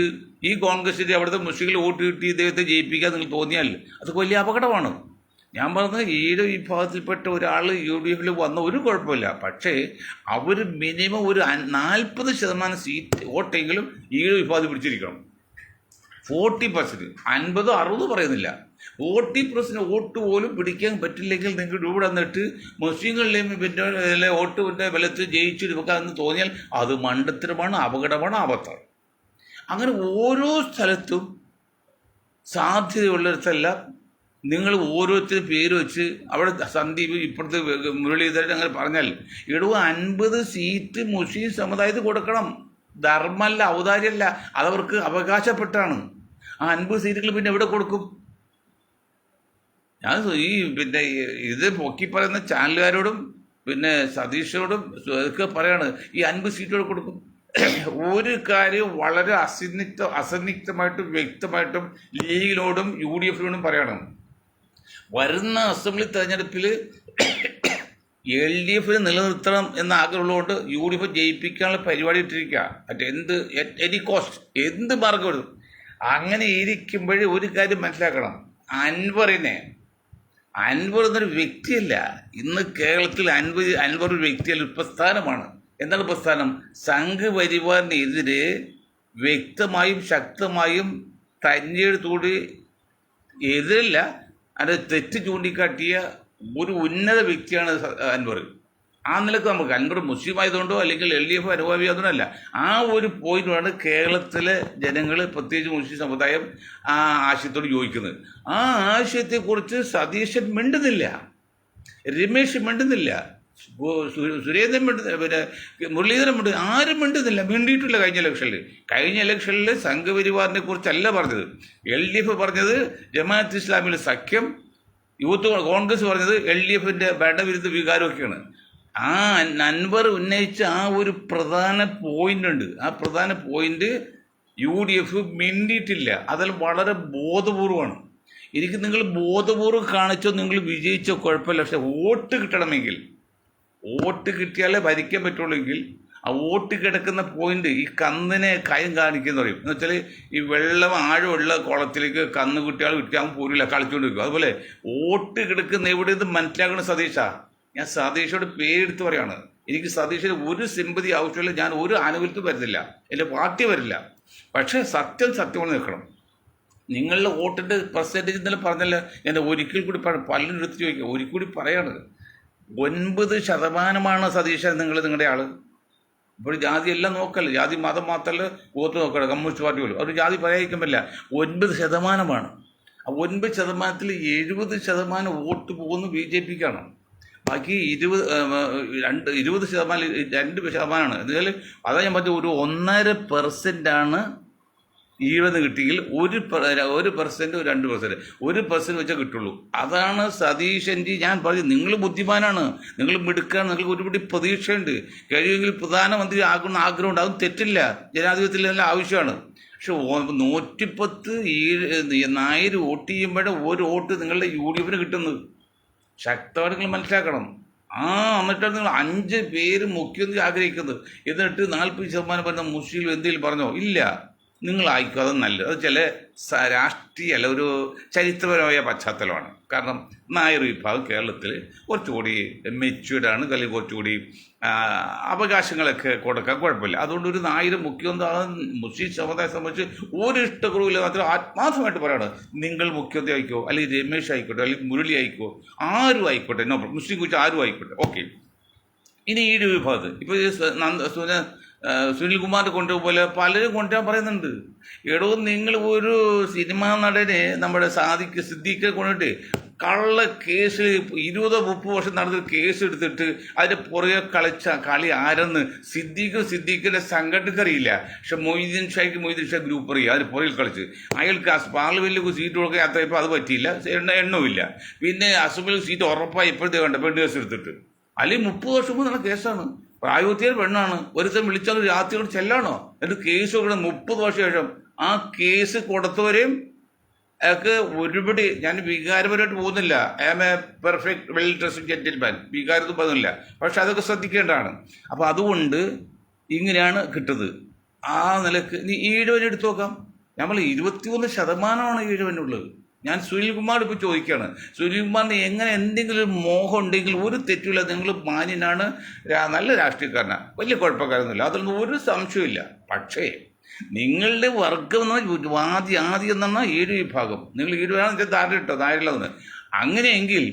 ഈ കോൺഗ്രസിൻ്റെ അവിടുത്തെ മുസ്ലിങ്ങൾ വോട്ട് കിട്ടി ഇദ്ദേഹത്തെ ജയിപ്പിക്കാൻ നിങ്ങൾ തോന്നിയാൽ അത് വലിയ അപകടമാണ്. ഞാൻ പറഞ്ഞത് ഈഴ വിഭാഗത്തിൽപ്പെട്ട ഒരാൾ UDFിൽ വന്ന ഒരു കുഴപ്പമില്ല. പക്ഷേ അവർ മിനിമം ഒരു 40% സീറ്റ് വോട്ടെങ്കിലും ഈഴ വിഭാഗത്തിൽ പിടിച്ചിരിക്കണം. 40%, 50, 60 പറയുന്നില്ല. 40% വോട്ട് പോലും പിടിക്കാൻ പറ്റില്ലെങ്കിൽ നിങ്ങൾ ഇവിടെ വന്നിട്ട് മുസ്ലിങ്ങളിലെയും പിന്നെ വോട്ടിൻ്റെ ബലത്തിൽ ജയിച്ചെടുക്കാമെന്ന് തോന്നിയാൽ അത് മണ്ടത്തരമാണ്, അപകടമാണ്, ആപത്താണ്. അങ്ങനെ ഓരോ സ്ഥലത്തും സാധ്യതയുള്ളിടത്തെല്ലാം നിങ്ങൾ ഓരോരുത്തരും പേര് വെച്ച് അവിടെ സന്ദീപ് ഇപ്പുറത്ത് മുരളീധരൻ അങ്ങനെ പറഞ്ഞാൽ 50 സീറ്റ് മുസ്ലിം സമുദായത്തിൽ കൊടുക്കണം. ധർമ്മമല്ല, ഔദാര്യമല്ല, അതവർക്ക് അവകാശപ്പെട്ടാണ്. ആ 50 സീറ്റുകൾ പിന്നെ എവിടെ കൊടുക്കും? ഞാൻ ഈ പിന്നെ ഇത് പൊക്കി പറയുന്ന ചാനലുകാരോടും പിന്നെ സതീശോടും ഒക്കെ പറയാണ്, ഈ 50 സീറ്റുകൾ കൊടുക്കും. ഒരു കാര്യം വളരെ അസന്നിഗ്ധമായിട്ടും വ്യക്തമായിട്ടും ലീഗിനോടും UDFിനോടും പറയണം. വരുന്ന അസംബ്ലി തെരഞ്ഞെടുപ്പിൽ LDFിന് നിലനിർത്തണം എന്ന ആഗ്രഹമുള്ളതുകൊണ്ട് UDF ജയിപ്പിക്കാനുള്ള പരിപാടി ഇട്ടിരിക്കുക. എനി കോസ്റ്റ്, എന്ത് മാർഗം എടുക്കും. അങ്ങനെ ഇരിക്കുമ്പോൾ ഒരു കാര്യം മനസ്സിലാക്കണം, അൻവർ എന്നൊരു വ്യക്തിയല്ല. ഇന്ന് കേരളത്തിൽ അൻവർ ഒരു വ്യക്തിയല്ല, ഒരു പ്രസ്ഥാനമാണ്. എന്താണ് പ്രസ്ഥാനം? സംഘപരിവാറിനെതിരെ വ്യക്തമായും ശക്തമായും തന്നെടുത്തോട് എതിരില്ല, അത് തെറ്റ് ചൂണ്ടിക്കാട്ടിയ ഒരു ഉന്നത വ്യക്തിയാണ് അൻവർ. ആ നിലക്ക് നമുക്ക് അൻവർ മുസ്ലിം ആയതുകൊണ്ടോ അല്ലെങ്കിൽ LDF അനുഭാവി ആയതുകൊണ്ടല്ല, ആ ഒരു പോയിന്റാണ് കേരളത്തിലെ ജനങ്ങൾ, പ്രത്യേകിച്ച് മുസ്ലിം സമുദായം ആ ആശയത്തോട് യോജിക്കുന്നത്. ആ ആശയത്തെക്കുറിച്ച് സതീശൻ മിണ്ടുന്നില്ല, രമേശ് മിണ്ടുന്നില്ല, സുരേന്ദ്രൻ മിണ്ടുന്നില്ല, പിന്നെ മുരളീധരൻ ആരും മിണ്ടിയിട്ടില്ല. കഴിഞ്ഞ ഇലക്ഷനിൽ സംഘപരിവാറിനെ കുറിച്ചല്ല പറഞ്ഞത്. LDF പറഞ്ഞത് ജമാഅത്ത് ഇസ്ലാമിലെ സഖ്യം, യൂത്ത് കോൺഗ്രസ് പറഞ്ഞത് LDFിൻ്റെ ഭരണവിരുദ്ധ വികാരമൊക്കെയാണ്. ആ അൻവർ ഉന്നയിച്ച ആ ഒരു പ്രധാന പോയിന്റ് ഉണ്ട്. ആ പ്രധാന പോയിന്റ് UDF മിണ്ടിയിട്ടില്ല. അതിൽ വളരെ ബോധപൂർവമാണ്. എനിക്ക് നിങ്ങൾ ബോധപൂർവ്വം കാണിച്ചോ, നിങ്ങൾ വിജയിച്ചോ കുഴപ്പമില്ല. പക്ഷെ വോട്ട് കിട്ടണമെങ്കിൽ, വോട്ട് കിട്ടിയാലേ ഭരിക്കാൻ പറ്റുള്ളൂവെങ്കിൽ ആ വോട്ട് കിടക്കുന്ന പോയിന്റ് ഈ കന്നിനെ കയം കാണിക്കുന്ന പറയും. എന്ന് വെച്ചാൽ ഈ വെള്ളം ആഴമുള്ള കുളത്തിലേക്ക് കന്ന് കുട്ടികൾ വിറ്റാൻ പോരില്ല, കളിച്ചുകൊണ്ടിരിക്കും. അതുപോലെ വോട്ട് കിടക്കുന്ന എവിടെ ഇത് മനസ്സിലാക്കണം സതീശ. ഞാൻ സതീശോട് പേരെടുത്ത് പറയാണ്, എനിക്ക് സതീശന് ഒരു സിമ്പതി ആവശ്യമില്ല, ഞാൻ ഒരു ആനുകൂല്യത്തിൽ വരുന്നില്ല, എൻ്റെ പാർട്ടി വരില്ല. പക്ഷേ സത്യമാണ് നിൽക്കണം. നിങ്ങളുടെ വോട്ടിൻ്റെ പെർസെൻറ്റേജ് ഇന്നലെ പറഞ്ഞല്ല, ഞാൻ ഒരിക്കൽ കൂടി പലരും എടുത്ത് ചോദിക്കുക, ഒരിക്കൽ കൂടി പറയാണ്, 9% സതീശൻ നിങ്ങളുടെ ആൾ. ഇപ്പോൾ ജാതി എല്ലാം നോക്കല്ല, ജാതി മതം മാത്രമല്ല വോട്ട് നോക്കല്ല. കമ്മ്യൂണിസ്റ്റ് പാർട്ടി പോലും അവർ ജാതി പറയാതിരിക്കാൻ പറ്റില്ല. 9% ആ 9%-ൽ 70% വോട്ട് പോകുന്നത് BJPക്കാണ്. ബാക്കി 2% എന്നുവെച്ചാൽ അതാ ഞാൻ പറഞ്ഞ ഒരു 1.5% ഈഴെന്ന് കിട്ടിയെങ്കിൽ 1%, 2%, 1% വെച്ചാൽ കിട്ടുള്ളൂ. അതാണ് സതീശൻജി ഞാൻ പറഞ്ഞു, നിങ്ങൾ ബുദ്ധിമാനാണ്, നിങ്ങൾ മിടുക്കാണ്, നിങ്ങൾക്ക് ഒരുപടി പ്രതീക്ഷയുണ്ട്, കഴിയുമെങ്കിൽ പ്രധാനമന്ത്രി ആകുന്ന ആഗ്രഹമുണ്ട്, അതും തെറ്റില്ല, ജനാധിപത്യത്തിൽ നല്ല ആവശ്യമാണ്. പക്ഷെ 110 നായർ വോട്ട് ചെയ്യുമ്പോഴേ ഒരു വോട്ട് നിങ്ങളുടെ UDF കിട്ടുന്നത് ശക്തമായിട്ട് നിങ്ങൾ മനസ്സിലാക്കണം. എന്നിട്ടാണ് നിങ്ങൾ 5 പേര് മുഖ്യമന്ത്രി ആഗ്രഹിക്കുന്നത്. എന്നിട്ട് 40% വരുന്ന മുസ്ലിം എന്തെങ്കിലും പറഞ്ഞോ? ഇല്ല, നിങ്ങളായിക്കോ, അത് നല്ലത്. അത് ചില രാഷ്ട്രീയ അല്ല ഒരു ചരിത്രപരമായ പശ്ചാത്തലമാണ്. കാരണം നായർ വിഭാഗം കേരളത്തിൽ കുറച്ചുകൂടി മെച്യൂർഡാണ്, അല്ലെങ്കിൽ കുറച്ചുകൂടി അവകാശങ്ങളൊക്കെ കൊടുക്കാൻ കുഴപ്പമില്ല. അതുകൊണ്ട് ഒരു നായർ മുഖ്യമന്ത്രി മുസ്ലിം സമുദായം സംബന്ധിച്ച് ഒരു ഇഷ്ടക്കുറവില്ല. മാത്രം ആത്മാർത്ഥമായിട്ട് പറയാണ്, നിങ്ങൾ മുഖ്യമന്ത്രി ആയിക്കോ, അല്ലെങ്കിൽ രമേശ് ആയിക്കോട്ടെ, അല്ലെങ്കിൽ മുരളി ആയിക്കോ, ആരും ആയിക്കോട്ടെ, മുസ്ലിം കുറിച്ച് ആരും ആയിക്കോട്ടെ, ഓക്കെ. ഇനി ഈ ഒരു വിഭാഗത്ത് ഇപ്പോൾ സുനിൽകുമാറിനെ കൊണ്ടുപോലെ പലരും കൊണ്ടുവരാൻ പറയുന്നുണ്ട്. എടോ, നിങ്ങൾ ഒരു സിനിമാ നടനെ നമ്മുടെ സിദ്ദീഖിനെ കൊണ്ടിട്ട് കള്ള കേസ് 20-30 വർഷം നടന്ന കേസ് എടുത്തിട്ട് അതിൻ്റെ പുറകെ കളിച്ച കളി ആരെന്ന് സിദ്ദീഖിൻ്റെ സംഘടനക്കറിയില്ല. പക്ഷെ മൊയ്തീൻ ഷാ ഗ്രൂപ്പ് അറിയാം, അതിന് പുറകിൽ കളിച്ച് അയാൾക്ക് പാർലമെന്റിലേക്ക് സീറ്റ് കൊടുക്കാൻ അത്രയപ്പോൾ അത് പറ്റിയില്ല, എണ്ണവുമില്ല. പിന്നെ അസംബ്ലിയിൽ സീറ്റ് ഉറപ്പായി ഇപ്പോഴത്തെ വേണ്ട പെണ്ണ് കേസ് എടുത്തിട്ട്, അല്ലെങ്കിൽ 30 വർഷം മുമ്പ് നടന്ന കേസാണ്. പ്രായപൂർത്തിയായ പെണ്ണാണ്, ഒരുത്തരം വിളിച്ചാൽ രാത്രി കൊണ്ട് ചെല്ലാണോ എന്നിട്ട് കേസ് കൊടുക്കണം. 30 വർഷം ശേഷം ആ കേസ് കൊടുത്തവരെയും അയാൾക്ക് ഒരുപടി, ഞാൻ വികാരപരമായിട്ട് പോകുന്നില്ല, I am a perfect well dressed gentleman, വികാരത്തിൽ പോകുന്നില്ല, പക്ഷെ അതൊക്കെ ശ്രദ്ധിക്കേണ്ടതാണ്. അപ്പോൾ അതുകൊണ്ട് ഇങ്ങനെയാണ് കിട്ടുന്നത്. ആ നിലക്ക് നീ ഈഴവനെ എടുത്തു നോക്കാം. നമ്മൾ 21% ഈഴവനുള്ളത്. ഞാൻ സുനിൽകുമാർ ഇപ്പോൾ ചോദിക്കുകയാണ്, സുനിൽകുമാറിന് എങ്ങനെ എന്തെങ്കിലും ഒരു മോഹം ഉണ്ടെങ്കിൽ ഒരു തെറ്റില്ല, നിങ്ങൾ മാന്യനാണ്, നല്ല രാഷ്ട്രീയക്കാരനാണ്, വലിയ കുഴപ്പക്കാരൊന്നുമില്ല, അതൊന്നും ഒരു സംശയമില്ല. പക്ഷേ നിങ്ങളുടെ വർഗം എന്ന് ആദ്യം എന്നാണ് 7 വിഭാഗം. നിങ്ങൾ 7 ധാരണ ഇട്ടോ, താഴെയുള്ളതെന്ന്. അങ്ങനെയെങ്കിൽ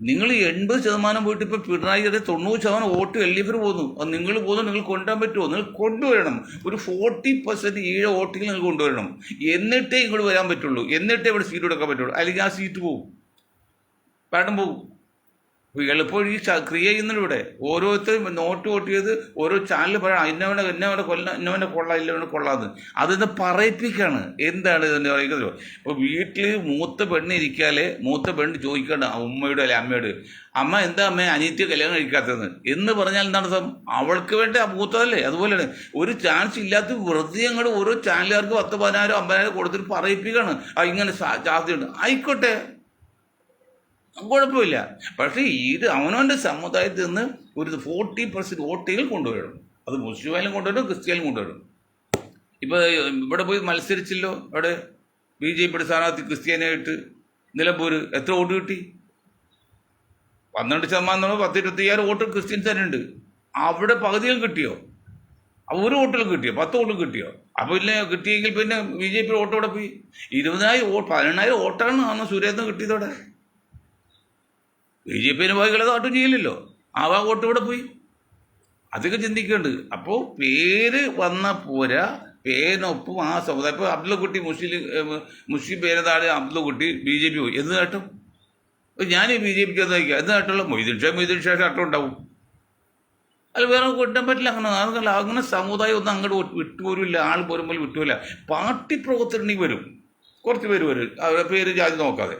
നിങ്ങൾ 80% പോയിട്ട് ഇപ്പോൾ പിണറായിയുടെ 90% വോട്ട് LDF പോകുന്നു. അത് നിങ്ങൾ പോകുന്നു, നിങ്ങൾ കൊണ്ടുവരാൻ പറ്റുമോ? നിങ്ങൾ കൊണ്ടുവരണം. ഒരു 40% ഈഴ വോട്ടിൽ നിങ്ങൾ കൊണ്ടുവരണം. എന്നിട്ടേ ഇങ്ങോട്ട് വരാൻ പറ്റുള്ളൂ, എന്നിട്ടേ ഇവിടെ സീറ്റ് കൊടുക്കാൻ പറ്റുള്ളൂ. അല്ലെങ്കിൽ ആ സീറ്റ് പോകും, പാടും പോകും. എളുപ്പം ഈ ക്രിയ ചെയ്യുന്നുണ്ട് ഇവിടെ. ഓരോരുത്തരും നോട്ട് വോട്ട് ചെയ്ത് ഓരോ ചാനൽ പറയണം, ഇന്നവനെ കൊള്ളാം, ഇല്ലവനെ കൊള്ളാന്ന്. അതിന്ന് പറയിപ്പിക്കുകയാണ്. എന്താണ് ഇതിൻ്റെ പറയുന്നത്? ഇപ്പോൾ വീട്ടിൽ മൂത്ത പെണ്ണ് ഇരിക്കാതെ മൂത്ത പെണ്ണ് ചോദിക്കണം ഉമ്മയോട് അല്ലെ അമ്മയോട്, അമ്മ എന്താ അമ്മ അനിയത്തി കല്യാണം കഴിക്കാത്തതെന്ന് എന്ന് പറഞ്ഞാൽ എന്താണ് അർത്ഥം? അവൾക്ക് വേണ്ടി ആ മൂത്തതല്ലേ. അതുപോലെയാണ് ഒരു ചാൻസ് ഇല്ലാത്ത വെറുതെ അങ്ങോട്ട് ഓരോ ചാനലുകാർക്ക് 10, 15, 50 കൊടുത്തിട്ട് പറയിപ്പിക്കുകയാണ്. ഇങ്ങനെ സാധ്യതയുണ്ട്, ആയിക്കോട്ടെ, കുഴപ്പമില്ല. പക്ഷേ ഇത് അവനവൻ്റെ സമുദായത്തിൽ നിന്ന് ഒരു 40% വോട്ടുകൾ കൊണ്ടുവരണം. അത് മുസ്ലിമായാലും കൊണ്ടുവരണം, ക്രിസ്ത്യാനും കൊണ്ടുവരണം. ഇപ്പോൾ ഇവിടെ പോയി മത്സരിച്ചല്ലോ, അവിടെ BJPയുടെ സ്ഥാനാർത്ഥി ക്രിസ്ത്യാനായിട്ട് നിലമ്പൂർ എത്ര വോട്ട് കിട്ടി? 12%, 10-25 വോട്ട് ക്രിസ്ത്യൻസ് തന്നെ ഉണ്ട്. അവിടെ പകുതിയും കിട്ടിയോ? ഒരു വോട്ടിലും കിട്ടിയോ? 10 വോട്ടും കിട്ടിയോ? അപ്പോൾ ഇല്ലേ കിട്ടിയെങ്കിൽ പിന്നെ BJPയുടെ വോട്ട് അവിടെ പോയി. 18,000 വോട്ടാണ് അന്ന് സുരേന്ദ്രൻ കിട്ടിയതോടെ. BJPന് പോയി കളതാട്ടും ചെയ്യില്ലല്ലോ, ആ വോട്ട് ഇവിടെ പോയി. അതൊക്കെ ചിന്തിക്കേണ്ടത്. അപ്പോൾ പേര് വന്ന പോരാ, പേരിനൊപ്പം ആ സമുദായം. ഇപ്പോൾ അബ്ദുള്ളക്കുട്ടി മുസ്ലിം പേരെന്താണ്? അബ്ദുള്ളക്കുട്ടി BJP പോയി, എന്ത് നേട്ടം? ഞാൻ BJPക്ക് എന്ന് വയ്ക്കുക, എന്ത് നേട്ടമുള്ള? മൊയ്തീൻ ഷാ നേട്ടം ഉണ്ടാവും. അത് വേറെ കൊട്ടാൻ പറ്റില്ല. അങ്ങനെ സമുദായം ഒന്നും അങ്ങോട്ട് വിട്ടുപോരില്ല, ആൾ പോരുമ്പോൾ വിട്ടുപോരില്ല. പാർട്ടി പ്രവർത്തകർ വരും, കുറച്ച് പേര് വരും, അവരുടെ പേര് ജാതി നോക്കാതെ,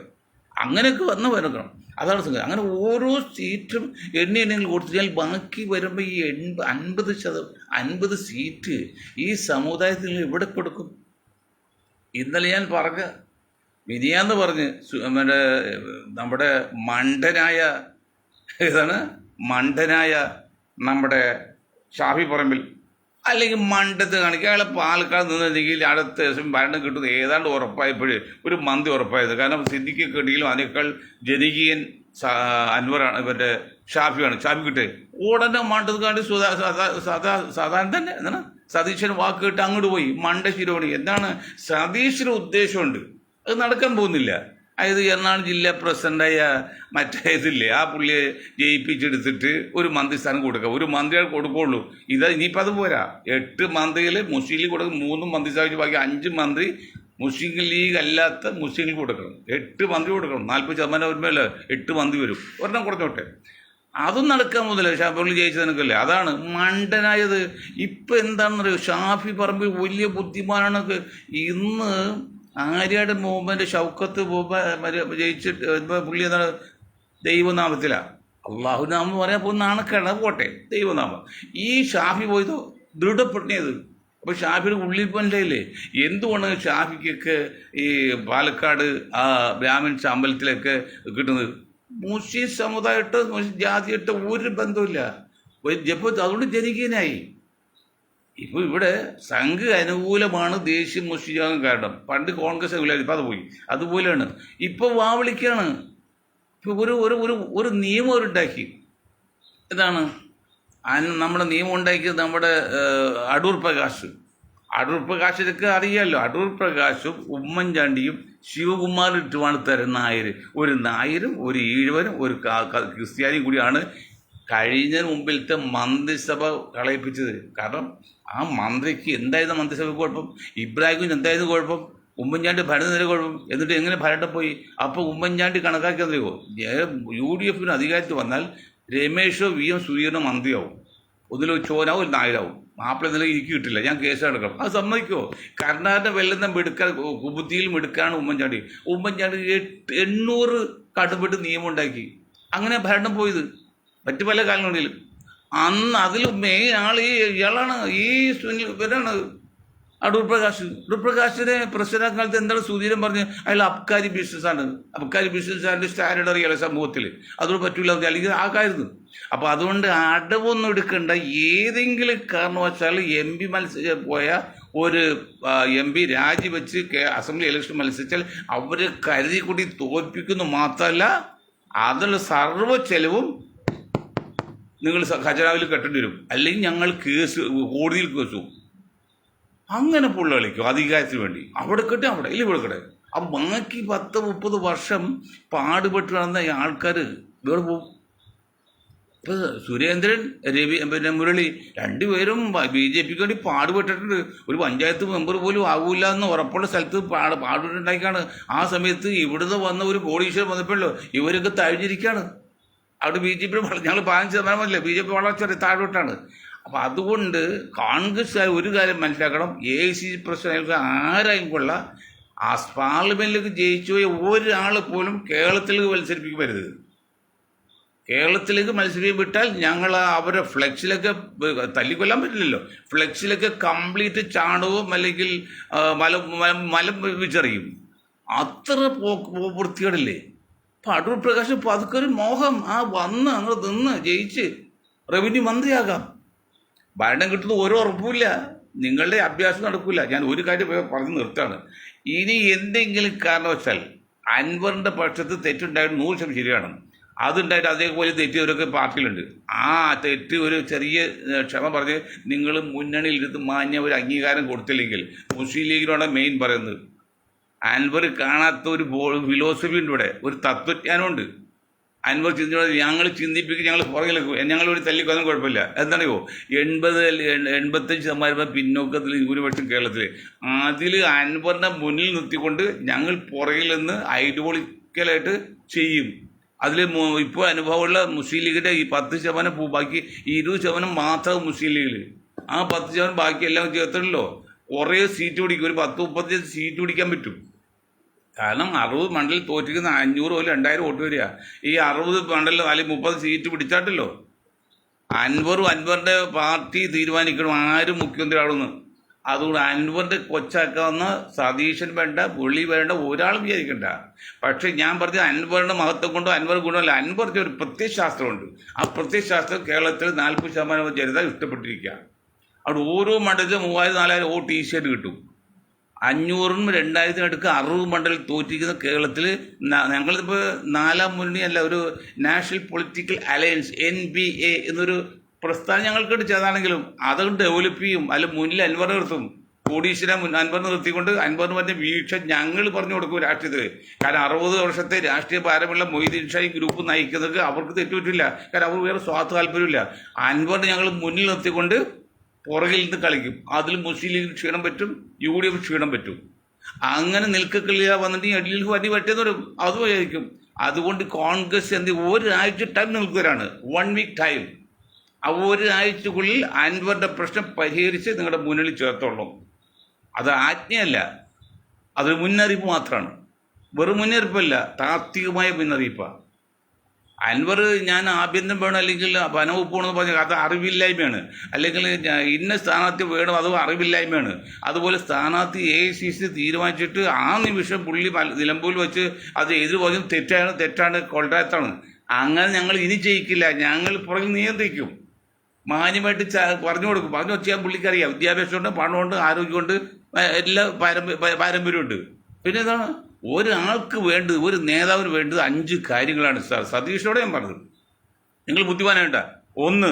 അങ്ങനെയൊക്കെ വരണം. അതാണ് സംഗതി. അങ്ങനെ ഓരോ സീറ്റും എണ്ണിയെണ്ണികൾ കൊടുത്താൽ ബാക്കി വരുമ്പോൾ ഈ 50 സീറ്റ് ഈ സമുദായത്തിൽ എവിടെ കൊടുക്കും? ഇന്നലെ ഞാൻ വിനിയാന്ന് പറഞ്ഞ് നമ്മുടെ മണ്ടനായ നമ്മുടെ ഷാഫി പറമ്പിൽ, അല്ലെങ്കിൽ മണ്ടത്ത് കാണിക്കുക, അയാളെ പാലക്കാട് നിന്നെങ്കിൽ അടുത്ത ദിവസം ഭരണം കിട്ടുന്നത് ഏതാണ്ട് ഉറപ്പായപ്പോഴേ ഒരു മന്തി ഉറപ്പായത്. കാരണം സിദ്ദിഖ് കിട്ടിയെങ്കിലും അതിനേക്കാൾ ജനകീയൻ അൻവറാണ്, ഇവരുടെ ഷാഫി കിട്ടേ. ഉടനെ മണ്ടത്ത് കാണ്ടി സാധാരണ തന്നെ എന്താണ് സതീശന് വാക്ക് കിട്ടി അങ്ങോട്ട് പോയി. മണ്ട ശിരോണി എന്താണ്? സതീശന് ഉദ്ദേശമുണ്ട്, അത് നടക്കാൻ പോകുന്നില്ല. അതായത് എറണാകുളം ജില്ലാ പ്രസിഡൻ്റായ മറ്റേ ഇതില്ലേ ആ പുള്ളിയെ ജയിപ്പിച്ചെടുത്തിട്ട് ഒരു മന്ത്രിസ്ഥാനം കൊടുക്കുക. ഒരു മന്ത്രിയാണ് കൊടുക്കുകയുള്ളൂ. ഇനിയിപ്പോൾ അത് പോരാ. 8 മന്ത്രിയിൽ മുസ്ലിം ലീഗ് കൊടുക്കും, 3 മന്ത്രിസ്ഥാനം ബാക്കി 5 മന്ത്രി മുസ്ലിം ലീഗ് അല്ലാത്ത മുസ്ലിം ലീഗ് കൊടുക്കണം. 8 മന്ത്രി കൊടുക്കണം. 40% വരുമ്പോൾ 8 മന്ത്രി വരും. ഒരെണ്ണം കുറഞ്ഞോട്ടെ. അതും നടക്കാൻ മുതലേ ഷാഫി ജയിച്ചു നിനക്കല്ലേ. അതാണ് മണ്ടനായത്. ഇപ്പം എന്താണെന്നറിയോ, ഷാഫി പറമ്പിൽ വലിയ ബുദ്ധിമാനാണ്. ഇന്ന് ആര്യാട് മൂവ്മെൻ്റ് ഷൗക്കത്ത് ജയിച്ചിട്ട് പുള്ളി എന്താണ് ദൈവനാമത്തിലാണ്. അള്ളാഹു നാമം പറയാൻ പോകുന്ന നാണക്കാണ്, പോട്ടെ, ദൈവനാമം. ഈ ഷാഫി പോയതോ ദൃഢപ്പെട്ടത്. അപ്പോൾ ഷാഫിയുടെ ഉള്ളിൽ പഞ്ചയില്ലേ. എന്തുകൊണ്ട് ഷാഫിക്കൊക്കെ ഈ പാലക്കാട് ആ ബ്രാഹ്മിൻസ് അമ്പലത്തിലൊക്കെ കിട്ടുന്നത്? മുസ്ലിം സമുദായമായിട്ട് ജാതിയായിട്ട് ഒരു ബന്ധമില്ല. അതുകൊണ്ട് ജനകീയനായി. ഇപ്പോൾ ഇവിടെ സംഘ് അനുകൂലമാണ് ദേശീയ മുസ്ലിം കാരണം. പണ്ട് കോൺഗ്രസ് അനുകൂലമായിരുന്നു, ഇപ്പം അത് പോയി. അതുപോലെയാണ് ഇപ്പോൾ വാവിളിക്കാണ്. ഇപ്പോൾ ഒരു നിയമം അവരുണ്ടാക്കി. ഇതാണ് നമ്മുടെ നിയമം ഉണ്ടാക്കിയത് നമ്മുടെ അടൂർ പ്രകാശ്. അടൂർ പ്രകാശിനൊക്കെ അറിയാമല്ലോ. അടൂർ പ്രകാശും ഉമ്മൻചാണ്ടിയും ശിവകുമാറും ഇട്ടുമാണ് തരുന്ന നായർ. ഒരു നായരും ഒരു ഈഴവനും ഒരു ക്രിസ്ത്യാനിയും കൂടിയാണ് കഴിഞ്ഞ മുമ്പിലത്തെ മന്ത്രിസഭ കളയിപ്പിച്ചത്. കാരണം ആ മന്ത്രിക്ക് എന്തായിരുന്നു മന്ത്രിസഭയ്ക്ക് കുഴപ്പം? ഇബ്രാഹിമിന് എന്തായിരുന്നു കുഴപ്പം? ഉമ്മൻചാണ്ടി ഭരണത്തിന് കുഴപ്പം? എന്നിട്ട് എങ്ങനെ ഭരണം പോയി? അപ്പോൾ ഉമ്മൻചാണ്ടി കണക്കാക്കിയതറിയോ, UDF അധികാരത്തിൽ വന്നാൽ രമേശോ VM സുധീരനോ മന്ത്രിയാവും. ഒന്നിലൊരു ചോനാവും ഒരു നായരാവും. മാപ്പിള നില എനിക്ക് കിട്ടില്ല, ഞാൻ കേസ് എടുക്കണം. അത് സമ്മതിക്കുമോ? കർണാടക വെള്ളം മെടുക്കാൻ കുബുദ്ധിയിൽ മെടുക്കാണ് ഉമ്മൻചാണ്ടി. 800 കടുംപെട്ട് നിയമം ഉണ്ടാക്കി. അങ്ങനെ ഭരണം പോയത്. മറ്റു പല കാലങ്ങളിലും അന്ന് അതിൽ മെയിൻ ആൾ ഇയാളാണ്. ഈ ഇവരാണ് അടൂർ പ്രകാശ്. അടൂർ പ്രകാശിനെ പ്രസിഡന്റ് കാലത്ത് എന്താണ് സുധീരൻ പറഞ്ഞ് അയാൾ അബ്കാരി ബിസിനസ്സാണ്. അബ്കാരി ബിസിനസ്സാണ് സ്റ്റാൻഡേർഡ് അറിയാലോ സമൂഹത്തിൽ. അതുകൊണ്ട് പറ്റൂല, അല്ലെങ്കിൽ ആകായിരുന്നു. അപ്പോൾ അതുകൊണ്ട് അടവൊന്നും എടുക്കേണ്ട. ഏതെങ്കിലും കാരണവശാൽ MP പോയ ഒരു MP രാജിവെച്ച് അസംബ്ലി ഇലക്ഷൻ മത്സരിച്ചാൽ അവരെ കരുതി കൂടി തോൽപ്പിക്കുന്നു. മാത്രമല്ല അതിലുള്ള സർവ്വ ചെലവും നിങ്ങൾ ഖജനാവിൽ കെട്ടേണ്ടി വരും. അല്ലെങ്കിൽ ഞങ്ങൾ കേസ് കോടതിയിൽ കേസും. അങ്ങനെ പുള്ള കളിക്കും അധികാരത്തിന് വേണ്ടി. അവിടെ കെട്ടി അവിടെ ഇല്ല ഇവിടെ കെട്ടെ. അപ്പം ബാക്കി 10-30 വർഷം പാടുപെട്ട് നടന്ന ആൾക്കാർ വേറെ പോകും. ഇപ്പോൾ സുരേന്ദ്രൻ പിന്നെ മുരളി രണ്ടുപേരും BJPക്ക് വേണ്ടി പാടുപെട്ടിട്ടുണ്ട്. ഒരു പഞ്ചായത്ത് മെമ്പർ പോലും ആകൂല എന്ന് ഉറപ്പുള്ള സ്ഥലത്ത് പാടുപെട്ടുണ്ടാക്കിയാണ്. ആ സമയത്ത് ഇവിടുന്ന് വന്ന ഒരു കോടീശ്വരൻ വന്നപ്പോഴല്ലോ ഇവരൊക്കെ തഴിഞ്ഞിരിക്കുകയാണ്. അവിടെ BJP ഞങ്ങൾ 15% BJP വളരെ താഴോട്ടാണ്. അപ്പം അതുകൊണ്ട് കോൺഗ്രസ് ഒരു കാര്യം മനസ്സിലാക്കണം. AICC പ്രസിഡന്റ് ആരായും കൊള്ള ആ പാർലമെന്റിലേക്ക് ജയിച്ചു പോയ ഒരാൾ പോലും കേരളത്തിലേക്ക് മത്സരിപ്പിക്കും വരുന്നത്. കേരളത്തിലേക്ക് മത്സരിക്കാൻ വിട്ടാൽ ഞങ്ങൾ അവരെ ഫ്ലെക്സിലൊക്കെ തല്ലിക്കൊല്ലാൻ പറ്റില്ലല്ലോ. ഫ്ലെക്സിലൊക്കെ കംപ്ലീറ്റ് ചാണകവും അല്ലെങ്കിൽ മലം വെച്ചറിയും. അത്ര വൃത്തികേടില്ലേ. അപ്പം അടൂർ പ്രകാശ് പതുക്കെ ഒരു മോഹം വന്ന് അങ്ങ് നിന്ന് ജയിച്ച് റവന്യൂ മന്ത്രിയാകാം. ഭരണം കിട്ടുന്ന ഓരോ ഉറപ്പുമില്ല. നിങ്ങളുടെ അഭ്യാസം നടക്കില്ല. ഞാൻ ഒരു കാര്യം പറഞ്ഞ് നിർത്താണ്. ഇനി എന്തെങ്കിലും കാരണവശാൽ അൻവറിൻ്റെ പക്ഷത്ത് തെറ്റുണ്ടായിട്ട് 100% ശരിയാണ്. അതുണ്ടായിട്ട് അതേപോലെ തെറ്റിയവരൊക്കെ പാർട്ടിയിലുണ്ട്. ആ തെറ്റ് ഒരു ചെറിയ ക്ഷമ പറഞ്ഞ് നിങ്ങൾ മുന്നണിയിൽ ഇരുന്ന് മാന്യ ഒരു അംഗീകാരം കൊടുത്തില്ലെങ്കിൽ മുസ്ലിം ലീഗിനോട് മെയിൻ പറയുന്നത് അൻവർ കാണാത്ത ഒരു ഫിലോസഫി ഉണ്ട് ഇവിടെ, ഒരു തത്വജ്ഞാനമുണ്ട്. അൻവർ ചിന്തിച്ചോടെ ഞങ്ങൾ ചിന്തിപ്പിക്കും, ഞങ്ങൾ പുറകിൽ ഞങ്ങളൊരു തല്ലിക്കൊന്നും കുഴപ്പമില്ല. എന്താണെയോ 85% പിന്നോക്കത്തിൽ ഭൂരിപക്ഷം കേരളത്തിൽ. അതിൽ അൻവറിനെ മുന്നിൽ നിർത്തിക്കൊണ്ട് ഞങ്ങൾ പുറകിൽ നിന്ന് ഐഡിയോളിക്കലായിട്ട് ചെയ്യും. അതിൽ ഇപ്പോൾ അനുഭവമുള്ള മുസ്ലിം ലീഗിൻ്റെ ഈ 10% ബാക്കി 20% മാത്രം മുസ്ലിം ലീഗിൽ. ആ 10% ബാക്കി എല്ലാം ചേർത്തിട്ടല്ലോ കുറേ സീറ്റ് പിടിക്കും. ഒരു 10-35 സീറ്റ് പിടിക്കാൻ പറ്റും. കാരണം 60 മണ്ഡലം തോറ്റിരിക്കുന്ന 500 or 2000 വോട്ട് വരിക. ഈ 60 മണ്ഡലം അല്ലെങ്കിൽ 30 സീറ്റ് പിടിച്ചാട്ടല്ലോ. അൻവറിൻ്റെ പാർട്ടി തീരുമാനിക്കണം ആരും മുഖ്യമന്ത്രി ആണെന്ന്. അതുകൊണ്ട് അൻവറിൻ്റെ കൊച്ചാക്കാവുന്ന സതീശൻ വേണ്ട, പുള്ളി വേണ്ട, ഒരാളും വിചാരിക്കണ്ട. പക്ഷേ ഞാൻ പറഞ്ഞ അൻവറിൻ്റെ മഹത്വം കൊണ്ടോ അൻവർ ഗുണമല്ല. അൻവറിൻ്റെ ഒരു പ്രത്യയശാസ്ത്രമുണ്ട്. ആ പ്രത്യയശാസ്ത്രം കേരളത്തിൽ 40% ജനത ഇഷ്ടപ്പെട്ടിരിക്കുക. അവിടെ ഓരോ മണ്ഡലത്തിലും 3000-4000 വോട്ട് ഈസിയായിട്ട് കിട്ടും. 500-ഉം 2000-നും അടുക്ക് 60 മണ്ഡലം തോറ്റിരിക്കുന്ന കേരളത്തിൽ ഞങ്ങളിപ്പോൾ 4ാം മുന്നണി അല്ല, ഒരു നാഷണൽ പൊളിറ്റിക്കൽ അലയൻസ് NBA എന്നൊരു പ്രസ്ഥാനം ഞങ്ങൾക്കിട്ട് ചെയ്താണെങ്കിലും അതുകൊണ്ട് ഡെവലപ്പ് ചെയ്യും. അല്ല മുന്നിൽ അൻവർ നിർത്തും. കോടീശ്വര അൻവറിനെ നിർത്തിക്കൊണ്ട് അൻവറിന് പറഞ്ഞ വീഴ്ച ഞങ്ങൾ പറഞ്ഞു കൊടുക്കും രാഷ്ട്രീയത്തിൽ. കാരണം 60 വർഷത്തെ രാഷ്ട്രീയ ഭാരമുള്ള മൊയ്തീൻ ഷായി ഗ്രൂപ്പ് നയിക്കുന്നത് അവർക്ക് തെറ്റുപറ്റില്ല. കാരണം അവർ വേറെ സ്വാർത്ഥ താല്പര്യമില്ല. അൻവറിനെ ഞങ്ങൾ മുന്നിൽ നിർത്തിക്കൊണ്ട് പുറകിൽ നിന്ന് കളിക്കും. അതിൽ മുസ്ലിം ലീഗ് ക്ഷീണം പറ്റും, UDF ക്ഷീണം പറ്റും. അങ്ങനെ നിൽക്കില്ല വന്നിട്ട് എൽ.ഡി.എഫ് വണ്ടി പറ്റിയെന്ന് വരും, അതുമായിരിക്കും. അതുകൊണ്ട് കോൺഗ്രസ് ഒരാഴ്ച ടൈം നിൽക്കുകയാണ്, 1 വീക്ക് ടൈം. ആ ഒരാഴ്ചക്കുള്ളിൽ അൻവറിന്റെ പ്രശ്നം പരിഹരിച്ച് നിങ്ങളുടെ മുന്നിൽ ചേർത്തോളും. അത് ആജ്ഞയല്ല, അതൊരു മുന്നറിയിപ്പ് മാത്രമാണ്. വെറും മുന്നറിയിപ്പല്ല, താത്വികമായ മുന്നറിയിപ്പാണ്. അൻവർ ഞാൻ ആഭ്യന്തരം വേണം അല്ലെങ്കിൽ വനവകുപ്പ് വേണമെന്ന് പറഞ്ഞാൽ അത് അറിവില്ലായ്മയാണ്. അല്ലെങ്കിൽ ഇന്ന സ്ഥാനാർത്ഥി വേണം, അതും അറിവില്ലായ്മയാണ്. അതുപോലെ സ്ഥാനാർത്ഥി AICC തീരുമാനിച്ചിട്ട് ആ നിമിഷം പുള്ളി നിലമ്പൂരിൽ വെച്ച് അത് എതിര് പറഞ്ഞു തെറ്റാണ് കൊള്ളാത്താണ്. അങ്ങനെ ഞങ്ങൾ ഇനി ചെയ്യിക്കില്ല, ഞങ്ങൾ പുറകിൽ നിയന്ത്രിക്കും, മാന്യമായിട്ട് പറഞ്ഞു കൊടുക്കും. പറഞ്ഞു വെച്ചാൽ പുള്ളിക്കറിയാം, വിദ്യാഭ്യാസമുണ്ട്, പണമുണ്ട്, ആരോഗ്യമുണ്ട്, എല്ലാ പാരമ്പര്യമുണ്ട്. പിന്നെ എന്താണ് ഒരാൾക്ക് വേണ്ടത്, ഒരു നേതാവിന് വേണ്ടത് 5 കാര്യങ്ങളാണ് സാർ. സതീഷിനോട് ഞാൻ പറഞ്ഞത്, നിങ്ങൾ ബുദ്ധിമാനായിട്ട. 1,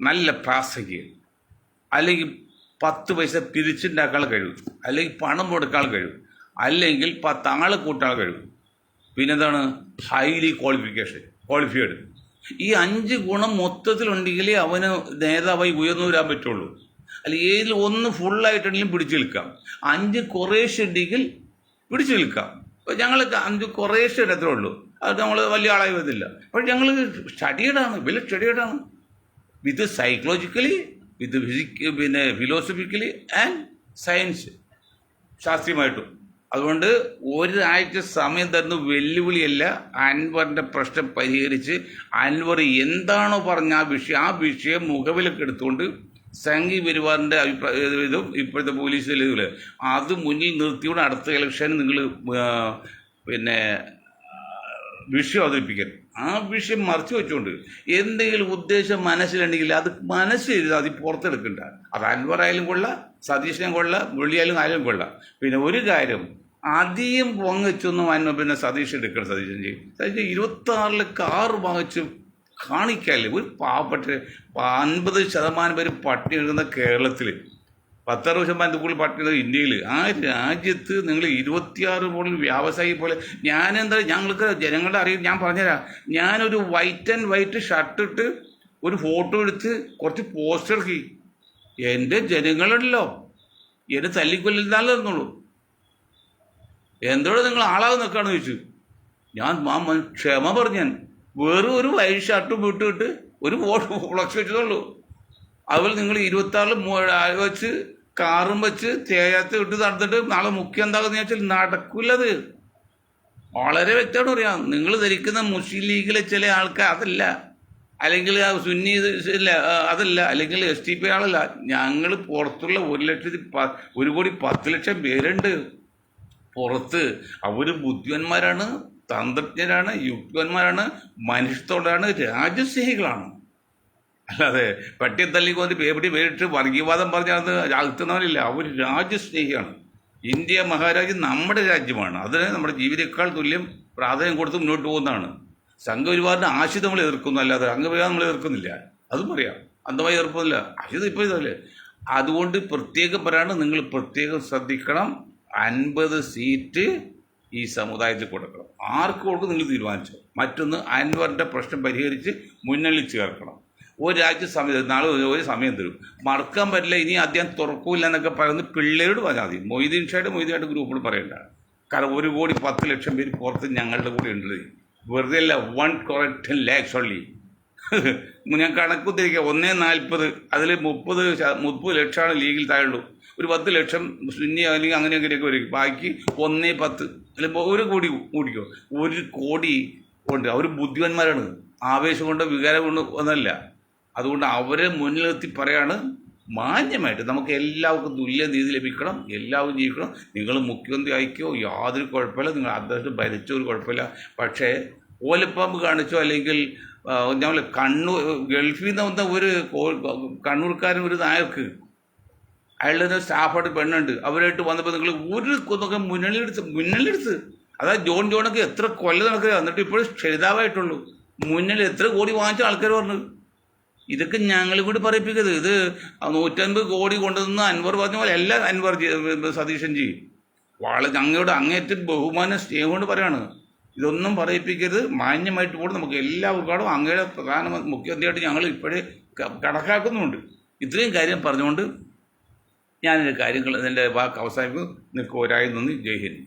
നല്ല പ്രാസംഗികൻ, അല്ലെങ്കിൽ 10 പൈസ പിരിച്ചുണ്ടാക്കാനുള്ള കഴിവ്, അല്ലെങ്കിൽ പണം കൊടുക്കാനുള്ള കഴിവ്, അല്ലെങ്കിൽ 10 ആളെ കൂട്ടാനുള്ള കഴിവ്. പിന്നെന്താണ് ഹൈലി ക്വാളിഫൈഡ്. ഈ 5 ഗുണം മൊത്തത്തിലുണ്ടെങ്കിലേ അവന് നേതാവായി ഉയർന്നു വരാൻ പറ്റുള്ളൂ. അല്ലെങ്കിൽ ഏതിൽ ഒന്ന് ഫുള്ളായിട്ടുണ്ടെങ്കിലും പിടിച്ചു നിൽക്കാം, 5 കുറേശ്ശെ ഉണ്ടെങ്കിൽ പിടിച്ചു നിൽക്കാം. ഇപ്പോൾ ഞങ്ങൾ 5 കുറേശ്ശെ ഇടത്തേ ഉള്ളൂ, അത് നമ്മൾ വലിയ ആളായി വരുന്നില്ല. പക്ഷെ ഞങ്ങൾ സ്റ്റഡിയഡാണ്, വെൽ സ്റ്റഡിയഡാണ്, with psychologically, with philosophically and science, ശാസ്ത്രീയമായിട്ടും. അതുകൊണ്ട് ഒരാഴ്ച സമയം തരുന്ന വെല്ലുവിളിയല്ല. അൻവറിൻ്റെ പ്രശ്നം പരിഹരിച്ച് അൻവർ എന്താണോ പറഞ്ഞ ആ വിഷയം മുഖവിലൊക്കെ എടുത്തുകൊണ്ട് സംഘി പരിവാറിൻ്റെ ഇതും ഇപ്പോഴത്തെ പോലീസ് ഇതുപോലെ അത് മുന്നിൽ നിർത്തിക്കൊണ്ട് അടുത്ത ഇലക്ഷന് നിങ്ങൾ വിഷയം അവതരിപ്പിക്കാൻ, ആ വിഷയം മറച്ചു വെച്ചുകൊണ്ട് എന്തെങ്കിലും ഉദ്ദേശം മനസ്സിലുണ്ടെങ്കിൽ അത് മനസ്സിലെഴുതുക, അത് പുറത്തെടുക്കണ്ട. അത് അൻവറായാലും കൊള്ളാം, സതീശനും കൊള്ളാം, മുരളിയായാലും ആയാലും കൊള്ളാം. പിന്നെ ഒരു കാര്യം, അധികം പൊങ്ങച്ചൊന്നും സതീശൻ എടുക്കണം. സതീശൻ 26 കാർ വാങ്ങിച്ച് കാണിക്കാല്ലേ. ഒരു പാവപ്പെട്ട 50% പേര് പട്ടിണി എടുക്കുന്ന കേരളത്തിൽ, 10-60% കൂടുതൽ പട്ടിണി ഇന്ത്യയിൽ. ആ രാജ്യത്ത് നിങ്ങൾ 26 മുതൽ വ്യാവസായി പോലെ ഞങ്ങൾക്ക് ജനങ്ങളുടെ അറിയാം. ഞാൻ പറഞ്ഞുതരാം, ഞാനൊരു വൈറ്റ് ഷർട്ടിട്ട് ഒരു ഫോട്ടോ എടുത്ത് കുറച്ച് പോസ്റ്റർ ഇറക്കി. എൻ്റെ ജനങ്ങളുണ്ടല്ലോ, എന്നെ തല്ലിക്കൊല്ലാതെ തന്നുള്ളൂ. എന്തോടെ നിങ്ങൾ ആളാകും നിൽക്കാന്ന് ചോദിച്ചു. ഞാൻ ക്ഷമ പറഞ്ഞു. വെറും ഒരു വൈറ്റ് ഷർട്ടും വിട്ടിട്ട് ഒരു ഫ്ലക്സ് വെച്ചതുള്ളൂ. അതുപോലെ നിങ്ങൾ 26 വെച്ച് കാറും വെച്ച് തേയാത്ത വിട്ട് നടന്നിട്ട് നാളെ മുഖ്യം എന്താകുന്ന വെച്ചാൽ നടക്കില്ലത്. വളരെ വ്യക്തമായിട്ട് പറയാം. നിങ്ങൾ ധരിക്കുന്ന മുസ്ലിം ലീഗിലെ ചില ആൾക്കാർ അതല്ല, അല്ലെങ്കിൽ സുന്നി ഇല്ല അതല്ല, അല്ലെങ്കിൽ STP ആളല്ല. ഞങ്ങൾ പുറത്തുള്ള 1,10,00,000 പേരുണ്ട് പുറത്ത്. അവർ ബുദ്ധിമാന്മാരാണ്, തന്ത്രജ്ഞരാണ്, യുക്തിവാന്മാരാണ്, മനുഷ്യത്തോടാണ്, രാജ്യസ്നേഹികളാണ്. അല്ലാതെ പട്ടിയെ തല്ലിക്കൊന്ന് പേപ്പടി പേരിട്ട് വർഗീയവാദം പറഞ്ഞത് അകത്തുന്നവരില്ല. അവർ രാജ്യസ്നേഹിയാണ്. ഇന്ത്യ മഹാരാജ്യം നമ്മുടെ രാജ്യമാണ്. അതിന് നമ്മുടെ ജീവിതേക്കാൾ തുല്യം പ്രാധാന്യം കൊടുത്ത് മുന്നോട്ട് പോകുന്നതാണ്. സംഘപരിവാറിൻ്റെ ആശയം നമ്മൾ എതിർക്കുന്നു, അല്ലാതെ അംഗപരിവാരം നമ്മൾ എതിർക്കുന്നില്ല. അതും പറയാം, അന്ധമായി എതിർക്കുന്നില്ല. ആശയം ഇപ്പോൾ ഇതല്ലേ. അതുകൊണ്ട് പ്രത്യേകം പറയാണ്, നിങ്ങൾ പ്രത്യേകം ശ്രദ്ധിക്കണം. 50 സീറ്റ് ഈ സമുദായത്തിൽ കൊടുക്കണം. ആർക്ക് കൊടുക്കും നിങ്ങൾ തീരുമാനിച്ചു. മറ്റൊന്ന്, അൻവറിൻ്റെ പ്രശ്നം പരിഹരിച്ച് മുന്നണിയിൽ ചേർക്കണം. ഒരാഴ്ച സമയം, നാളെ ഒരു സമയം തരും, മറക്കാൻ പറ്റില്ല. ഇനി അദ്ദേഹം തുറക്കൂല്ല എന്നൊക്കെ പറയുന്നത് പിള്ളേരോട് പറഞ്ഞാൽ മതി. മൊയ്തീൻ ഷായിട്ട് ഗ്രൂപ്പോട് പറയണ്ട. കാരണം 1,10,00,000 പേര് പുറത്ത് ഞങ്ങളുടെ കൂടെ ഉണ്ട്. വെറുതെ അല്ല, 1 lakhs only. ഞാൻ കണക്കുത്തിരിക്കുക 1.40, അതിൽ 30 ലക്ഷമാണ് ലീഗിൽ താഴെയുള്ളൂ. ഒരു 10 ലക്ഷം സുന്നി അല്ലെങ്കിൽ അങ്ങനെയൊക്കെ വരും. ബാക്കി 1.10 അല്ലെങ്കിൽ 1 കോടി കൂടിക്കോ. 1 കോടി ഉണ്ട്. അവർ ബുദ്ധിമാന്മാരാണ്, ആവേശം കൊണ്ട് വികാരം കൊണ്ട് ഒന്നല്ല. അതുകൊണ്ട് അവരെ മുൻനിർത്തി പറയാണ്, മാന്യമായിട്ട് നമുക്ക് എല്ലാവർക്കും തുല്യ നീതി ലഭിക്കണം, എല്ലാവരും ജീവിക്കണം. നിങ്ങൾ മുഖ്യമന്ത്രി ആയിക്കോ, യാതൊരു കുഴപ്പമില്ല. നിങ്ങൾ അദ്ദേഹത്തെ ഭരിച്ചോ, ഒരു കുഴപ്പമില്ല. പക്ഷേ ഓലപ്പാമ്പ് കാണിച്ചോ, അല്ലെങ്കിൽ ഞങ്ങൾ ഗൾഫിൽ നിന്ന് വന്ന ഒരു കണ്ണൂർക്കാരൻ, ഒരു നായർക്ക്, അയാളുടെ സ്റ്റാഫായിട്ട് പെണ്ണുണ്ട്, അവരായിട്ട് വന്നപ്പോൾ നിങ്ങൾ ഒരു മുന്നണിയെടുത്ത് അതായത് ജോണൊക്കെ എത്ര കൊല്ലം നടക്കുക, എന്നിട്ട് ഇപ്പോഴും ക്ഷണിതാവായിട്ടുള്ളൂ. മുന്നിൽ എത്ര കോടി വാങ്ങിച്ച ആൾക്കാർ പറഞ്ഞു. ഇതൊക്കെ ഞങ്ങൾ കൂടി പറയിപ്പിക്കരുത്. ഇത് 150 കോടി കൊണ്ടുവന്ന് അൻവർ പറഞ്ഞ പോലെ എല്ലാം സതീശൻ ചെയ്യും. ഞങ്ങളുടെ അങ്ങേറ്റം ബഹുമാനം സ്നേഹം കൊണ്ട് പറയാണ്. ഇതൊന്നും പറയിപ്പിക്കരുത്. മാന്യമായിട്ട് പോലും നമുക്ക് എല്ലാവർക്കും അങ്ങയുടെ പ്രധാനമന്ത്രി മുഖ്യമന്ത്രിയായിട്ട് ഞങ്ങൾ ഇപ്പോഴേ കണക്കാക്കുന്നുണ്ട്. ഇത്രയും കാര്യം പറഞ്ഞുകൊണ്ട് ഞാനിതിൻ്റെ കാര്യങ്ങൾ ഇതിൻ്റെ വാക്ക് അവസാനിപ്പിക്കും. നിൽക്കുവരായി നന്ദി. ജയ് ഹിന്ദ്.